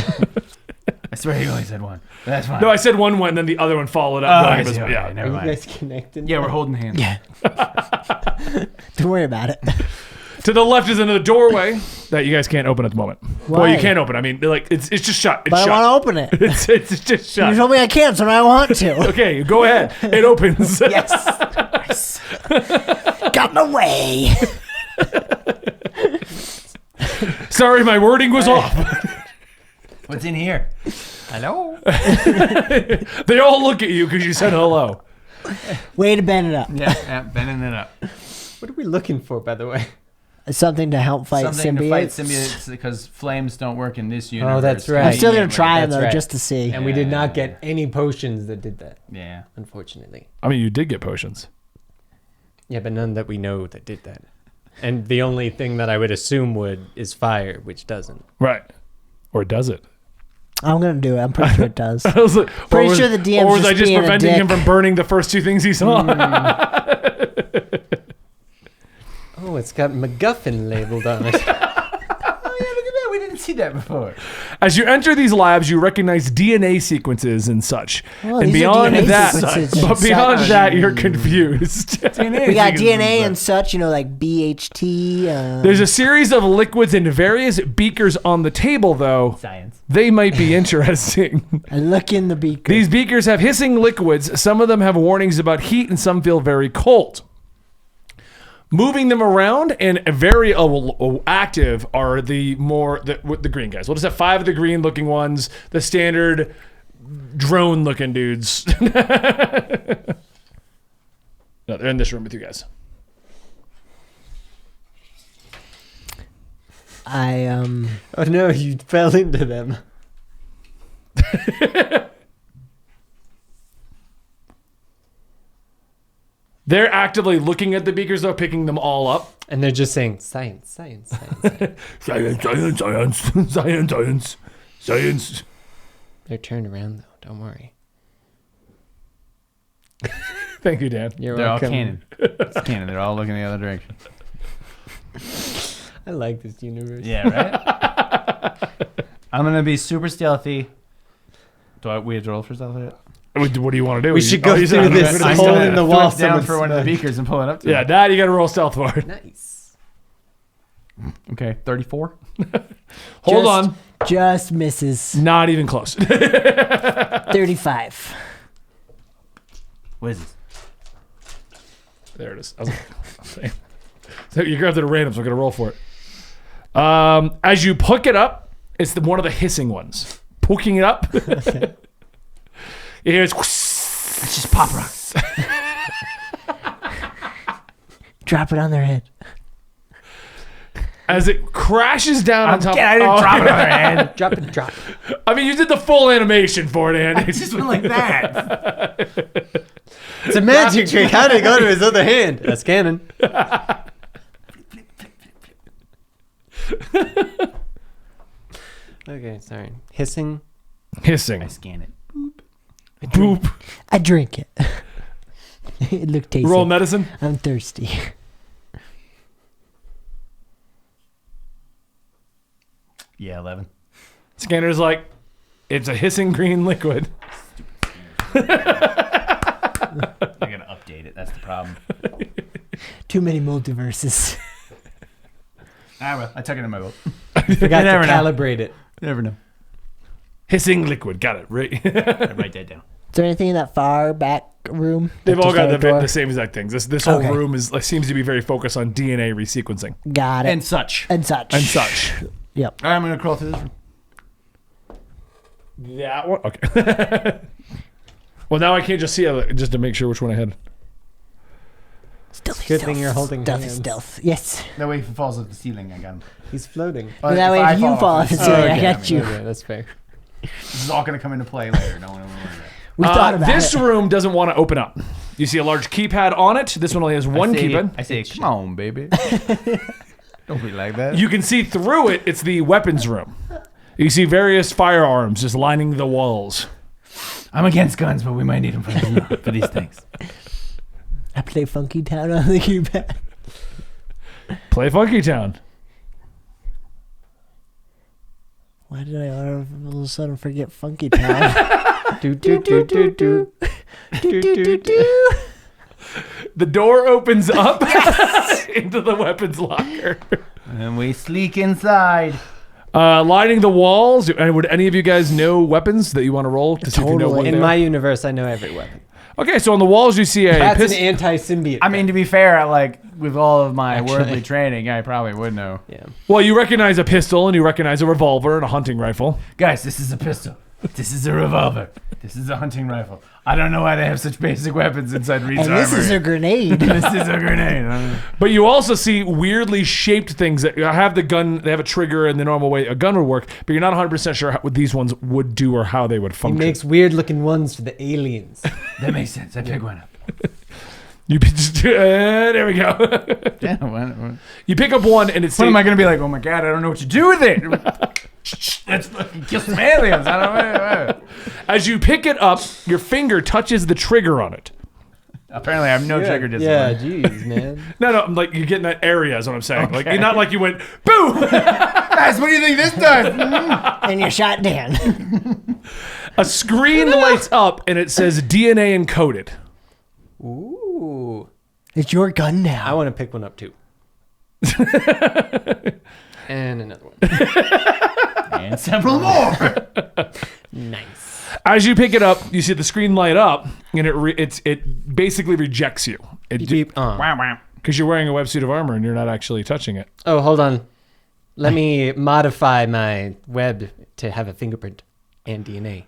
I swear he only said one. But that's fine. No, I said one went, and then the other one followed up. Oh, going I see. invisible. Okay, Yeah. Are never you mind. guys connected? Yeah, we're holding hands. Yeah. Don't worry about it. To the left is another doorway that you guys can't open at the moment. Well, you Why? can't open. I mean, like it's just shut. It's But I shut. want to open it. It's just You shut. told me I can't, so now I want to. Okay, go ahead. It opens. Yes. Got my way. Sorry, my wording was off. What's in here? Hello? They all look at you because you said hello. Way to bend it up. Yeah, bending it up. What are we looking for, by the way? Something to help fight Something symbiotes. to fight symbiotes because flames don't work in this universe. that's right. I'm still gonna Yeah, try them That's though, right. just to see. And we did not get any potions that did that, Yeah. unfortunately. I mean, you did get potions. Yeah, but none that we know that did that. And the only thing that I would assume would is fire, which doesn't. Right. Or does it? I'm gonna do it. I'm pretty sure it does. I was like, Pretty or was- sure the DM's Or was just I just being a preventing him dick. from burning the first two things he saw? Oh, it's got MacGuffin labeled on it. Oh, yeah, look at that. We didn't see that before. As you enter these labs, you recognize DNA sequences and such. Well, and these are beyond DNA that, sequences but and beyond such. that, you're confused. We got DNA and such, like BHT. There's a series of liquids in various beakers on the table, though. Science. They might be interesting. I look in the beaker. These beakers have hissing liquids. Some of them have warnings about heat, and some feel very cold. Moving them around and very active are the green guys. We'll just have 5 of the green looking ones, the standard drone looking dudes. No, they're in this room with you guys. Oh no, you fell into them. They're actively looking at the beakers, though, picking them all up. And they're just saying, science, science, science. Science, science, science, science, science, science. They're turned around, though. Don't worry. Thank you, Dan. You're They're all welcome. canon. It's canon. They're all looking the other direction. I like this universe. Yeah, right? I'm going to be super stealthy. We have to roll for stealthy? What do you want to do? We should go you through said- this I'm hole gonna- in the Throw wall. it down someone for one of the smashed. beakers and pull it up to Yeah, it. that you got to roll stealth for it. Nice. Okay, 34. Hold Just- on. Just misses. Not even close. 35. What is this? There it is. I was like, so you grabbed it at random, so I'm going to roll for it. As you pick it up, it's one of the hissing ones. Poking it up. You hear it's Just pop rocks. Drop it on their head. as it crashes down on top. I didn't drop it on their head. Drop it, drop. I mean, you did the full animation for it, Andy. It just went like that. It's a magic trick. How did it go to his other hand? That's canon. Okay, sorry. Hissing. Hissing. I scan it. Boop. I drink it. It looked tasty. Roll medicine. I'm thirsty. Yeah, 11. Scanner's like, it's a hissing green liquid. I gotta update it. That's the problem. Too many multiverses. Ah, well, I took it in my boat. Forgot to never know. calibrate it. You never know. Hissing liquid. Got it. Right. I write that down. Is there anything in that far back room? They've Like all just got at a door? the same exact things. This whole Okay. room seems to be very focused on DNA resequencing Got it. And such. And such. and such. Yep. All right, I'm going to crawl through this room. That one? Okay. Well, now I can't just see it, just to make sure which one I had. Stealthy Good stealth. thing you're holding Stealthy hands. stealth. Yes. That way, if he falls off the ceiling, I got him. He's floating. But that way, I if you fall off the ceiling, ceiling, I okay, got you. Okay, that's fair. This is all going to come into play later. Don't worry about that. We thought about This it. room doesn't want to open up. You see a large keypad on it. This one only has one keypad. I say, come on, baby. Don't be like that. You can see through it. It's the weapons room. You see various firearms just lining the walls. I'm against guns, but we might need them for these things. I play Funky Town on the keypad. Play Funky Town. Why did I all of a sudden forget Funky Town? Do do do do do. do, do, do, do. The door opens up into the weapons locker. And we sleek inside. Lining the walls. And would any of you guys know weapons that you want to roll to see if you know Totally. what In they my are? universe, I know every weapon. Okay, so on the walls you see a That's pistol. an anti-symbiote. I mean, to be fair, like with all of my Actually. worldly training, I probably would know. yeah. Well, you recognize a pistol and you recognize a revolver and a hunting rifle. Guys, this is a pistol. This is a revolver. This is a hunting rifle. I don't know why they have such basic weapons inside Reed's And this is a armory. grenade. This is a grenade. I don't know. But you also see weirdly shaped things that have the gun. They have a trigger in the normal way a gun would work, but you're not 100% sure what these ones would do or how they would He function. makes weird-looking ones for the aliens. That makes sense. I pick one up. You just, there we go. Yeah, what You pick up one and it's am I going to be like, oh my God, I don't know what to do with it? Let's fucking kill some aliens. I don't know. as you pick it up, your finger touches the trigger on it. Apparently, I have no trigger Yeah, discipline. jeez, man. No, I'm like you get in that area is what I'm saying. Like you're not like you went boom. Guys, what do you think this does? And you're shot down. A screen lights up and it says DNA encoded. Ooh. It's your gun I now. want to pick one up, too. And another one. And several more. Nice. As you pick it up, you see the screen light up and it basically rejects you. Beep, beep. Because you're wearing a web suit of armor and you're not actually touching it. Oh, hold on. Let me modify my web to have a fingerprint and DNA.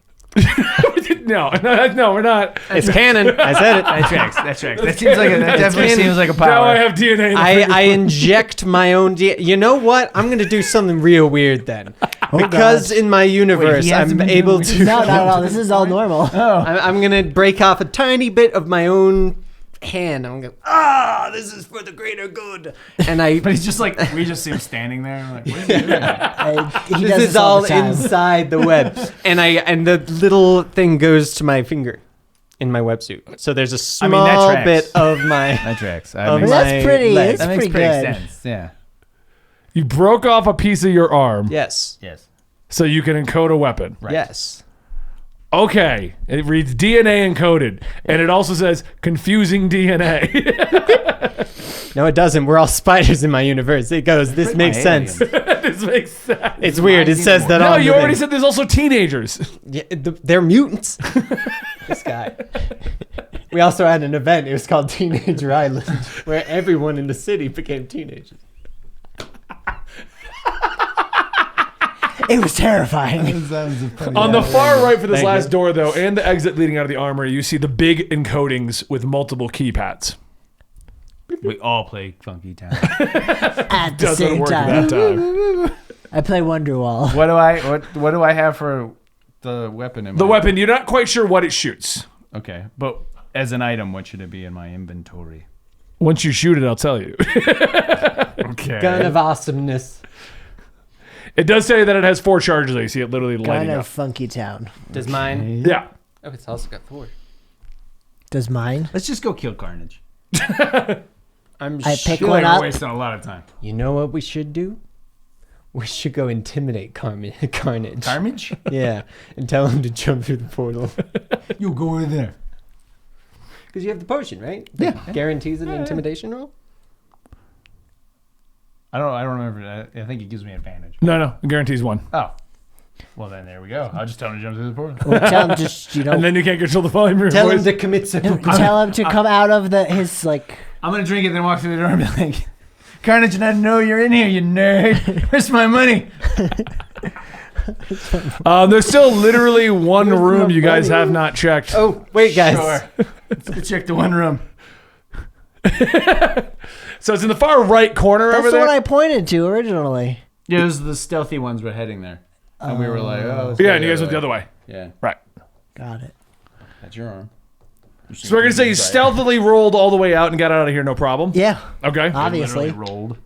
No, we're not. It's canon. I said it. That tracks. That tracks. That seems like that definitely seems like a power. Now I have DNA. In the I fingerprint. inject my own DNA. You know what? I'm going to do something real weird then. Because in my universe, he hasn't I'm been able doing to... No, no. This is all normal. I'm going to break off a tiny bit of my own hand. I'm going, this is for the greater good. And I... But he's just like, we just see him standing there. Like, what is he doing? He This does is all all the time. inside the web. And the little thing goes to my finger in my websuit. So there's a I mean, that small tracks. bit of my... That tracks. Oh, That That's pretty. legs. That's makes pretty pretty good. sense. Yeah. You broke off a piece of your arm Yes. Yes. so you can encode a weapon. Right. Yes. Okay. It reads DNA encoded. And it also says confusing DNA. No, it doesn't. We're all spiders in my universe. It goes, this makes sense. This makes sense. It's weird. It says that No, on you the already thing. said there's also teenagers. Yeah, they're mutants. This guy. We also had an event. It was called Teenager Island, where everyone in the city became teenagers. It was terrifying. On the far right for this Thank last you. door, though, and the exit leading out of the armory, you see the big encodings with multiple keypads. We all play Funky Town. At the Doesn't same work time. that time. I play Wonderwall. What do I have for the weapon? The weapon, you're not quite sure what it shoots. Okay, but as an item, what should it be in my inventory? Once you shoot it, I'll tell you. Okay. Gun of awesomeness. It does say that it has 4 charges. I see it literally Gun lighting of up. Funky Town. Does mine? Yeah. Oh, it's also got 4. Does mine? Let's just go kill Carnage. I pick feel one like we're up. wasting a lot of time. You know what we should do? We should go intimidate Carnage. Carnage? Yeah, and tell him to jump through the portal. You go over there. Because you have the potion, right? Yeah. That guarantees an intimidation roll? I don't remember. I think it gives me advantage. No, it guarantees 1. Oh. Well, then there we go. I'll just tell him to jump through the portal. Well, tell him just, And then you can't control the volume of your Tell him voice. to commit seppuku. tell him to come out of his like. I'm going to drink it, then walk through the door and be like, Carnage, and I know you're in here, you nerd. Where's my money? There's still literally one room you guys have not checked. Oh, wait, guys. Sure. Let's go check the one room. So it's in the far right corner That's over the there. one I pointed to originally. Yeah, those are the stealthy ones were heading there. And we were like, oh. let's Yeah, go and you guys went the other way. Yeah, Right. Got it. that's your arm. So we're going to say you stealthily rolled all the way out and got out of here, no problem. Yeah, Okay. obviously. Literally rolled.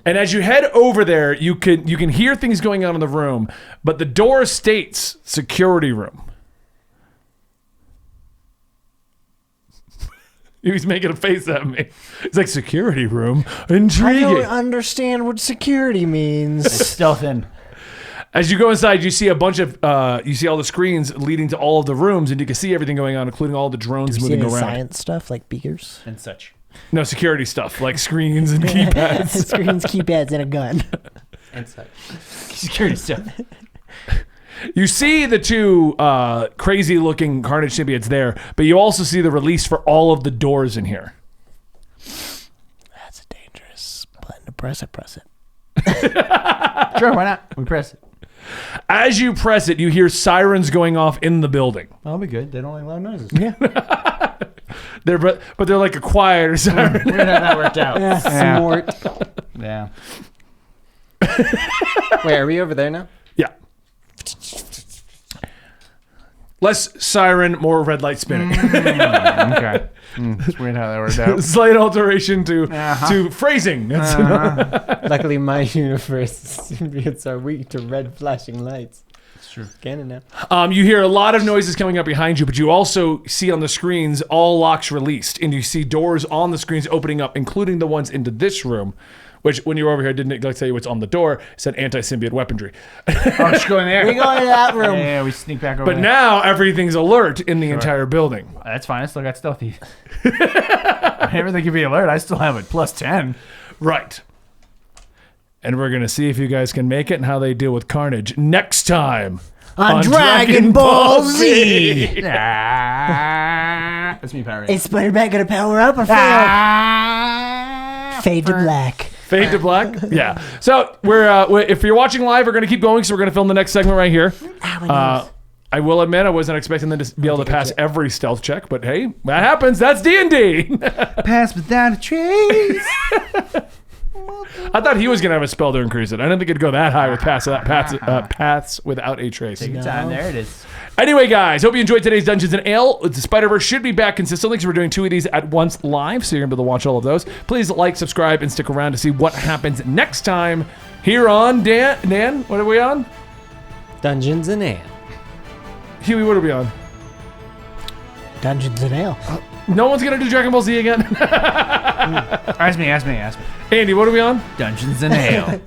And as you head over there, you can hear things going on in the room, but the door states security room. He was making a face at me. It's like security room. I Intriguing. don't understand what security means. Stealth in. As you go inside, you see a bunch of you see all the screens leading to all of the rooms, and you can see everything going on, including all the drones See moving any around. science stuff like beakers, And such. No security stuff like screens and keypads. screens, keypads, and a gun. And such. Security stuff. You see the two crazy-looking Carnage symbiotes there, but you also see the release for all of the doors in here. That's a dangerous button to press. I press it. Sure, why not? We press it. As you press it, you hear sirens going off in the building. That'll be good. They don't like loud noises. Yeah. But they're like a quieter siren. Weird how that worked out. Snort. Yeah. Wait, are we over there now? Yeah. Less siren, more red light spinning. Okay. It's weird how that worked out. Slight alteration to phrasing. Luckily, my universe symbiotes are weak to red flashing lights. It's true. Canon now. You hear a lot of noises coming up behind you, but you also see on the screens all locks released, and you see doors on the screens opening up, including the ones into this room, which when you were over here, I didn't tell you what's on the door. It said anti-symbiote weaponry. Oh, just go in there. We go into that room. Yeah, we sneak back over But there. now everything's alert in the entire building. That's fine. I still got stealthy. Everything can be alert. I still have it plus 10. Right. And we're going to see if you guys can make it and how they deal with Carnage next time On Dragon Ball Z. That's me, Power Ranger. Is Spider-Man gonna power up or fail? Fade to black. Fade to black. Yeah. So we're if you're watching live, we're going to keep going. So we're going to film the next segment right here. I will admit I wasn't expecting them to be able to pass every stealth check, but hey, that happens. That's D&D. Pass without a trace. I thought he was going to have a spell to increase it. I didn't think it'd go that high with paths without a trace. Take your time. There it is. Anyway, guys, hope you enjoyed today's Dungeons and Ale. The Spider-Verse should be back consistently because we're doing 2 of these at once live, so you're going to be able to watch all of those. Please like, subscribe, and stick around to see what happens next time here on Dan, what are we on? Dungeons and Ale. Huey, what are we on? Dungeons and Ale. No one's going to do Dragon Ball Z again? Ask me. Andy, what are we on? Dungeons and Ale.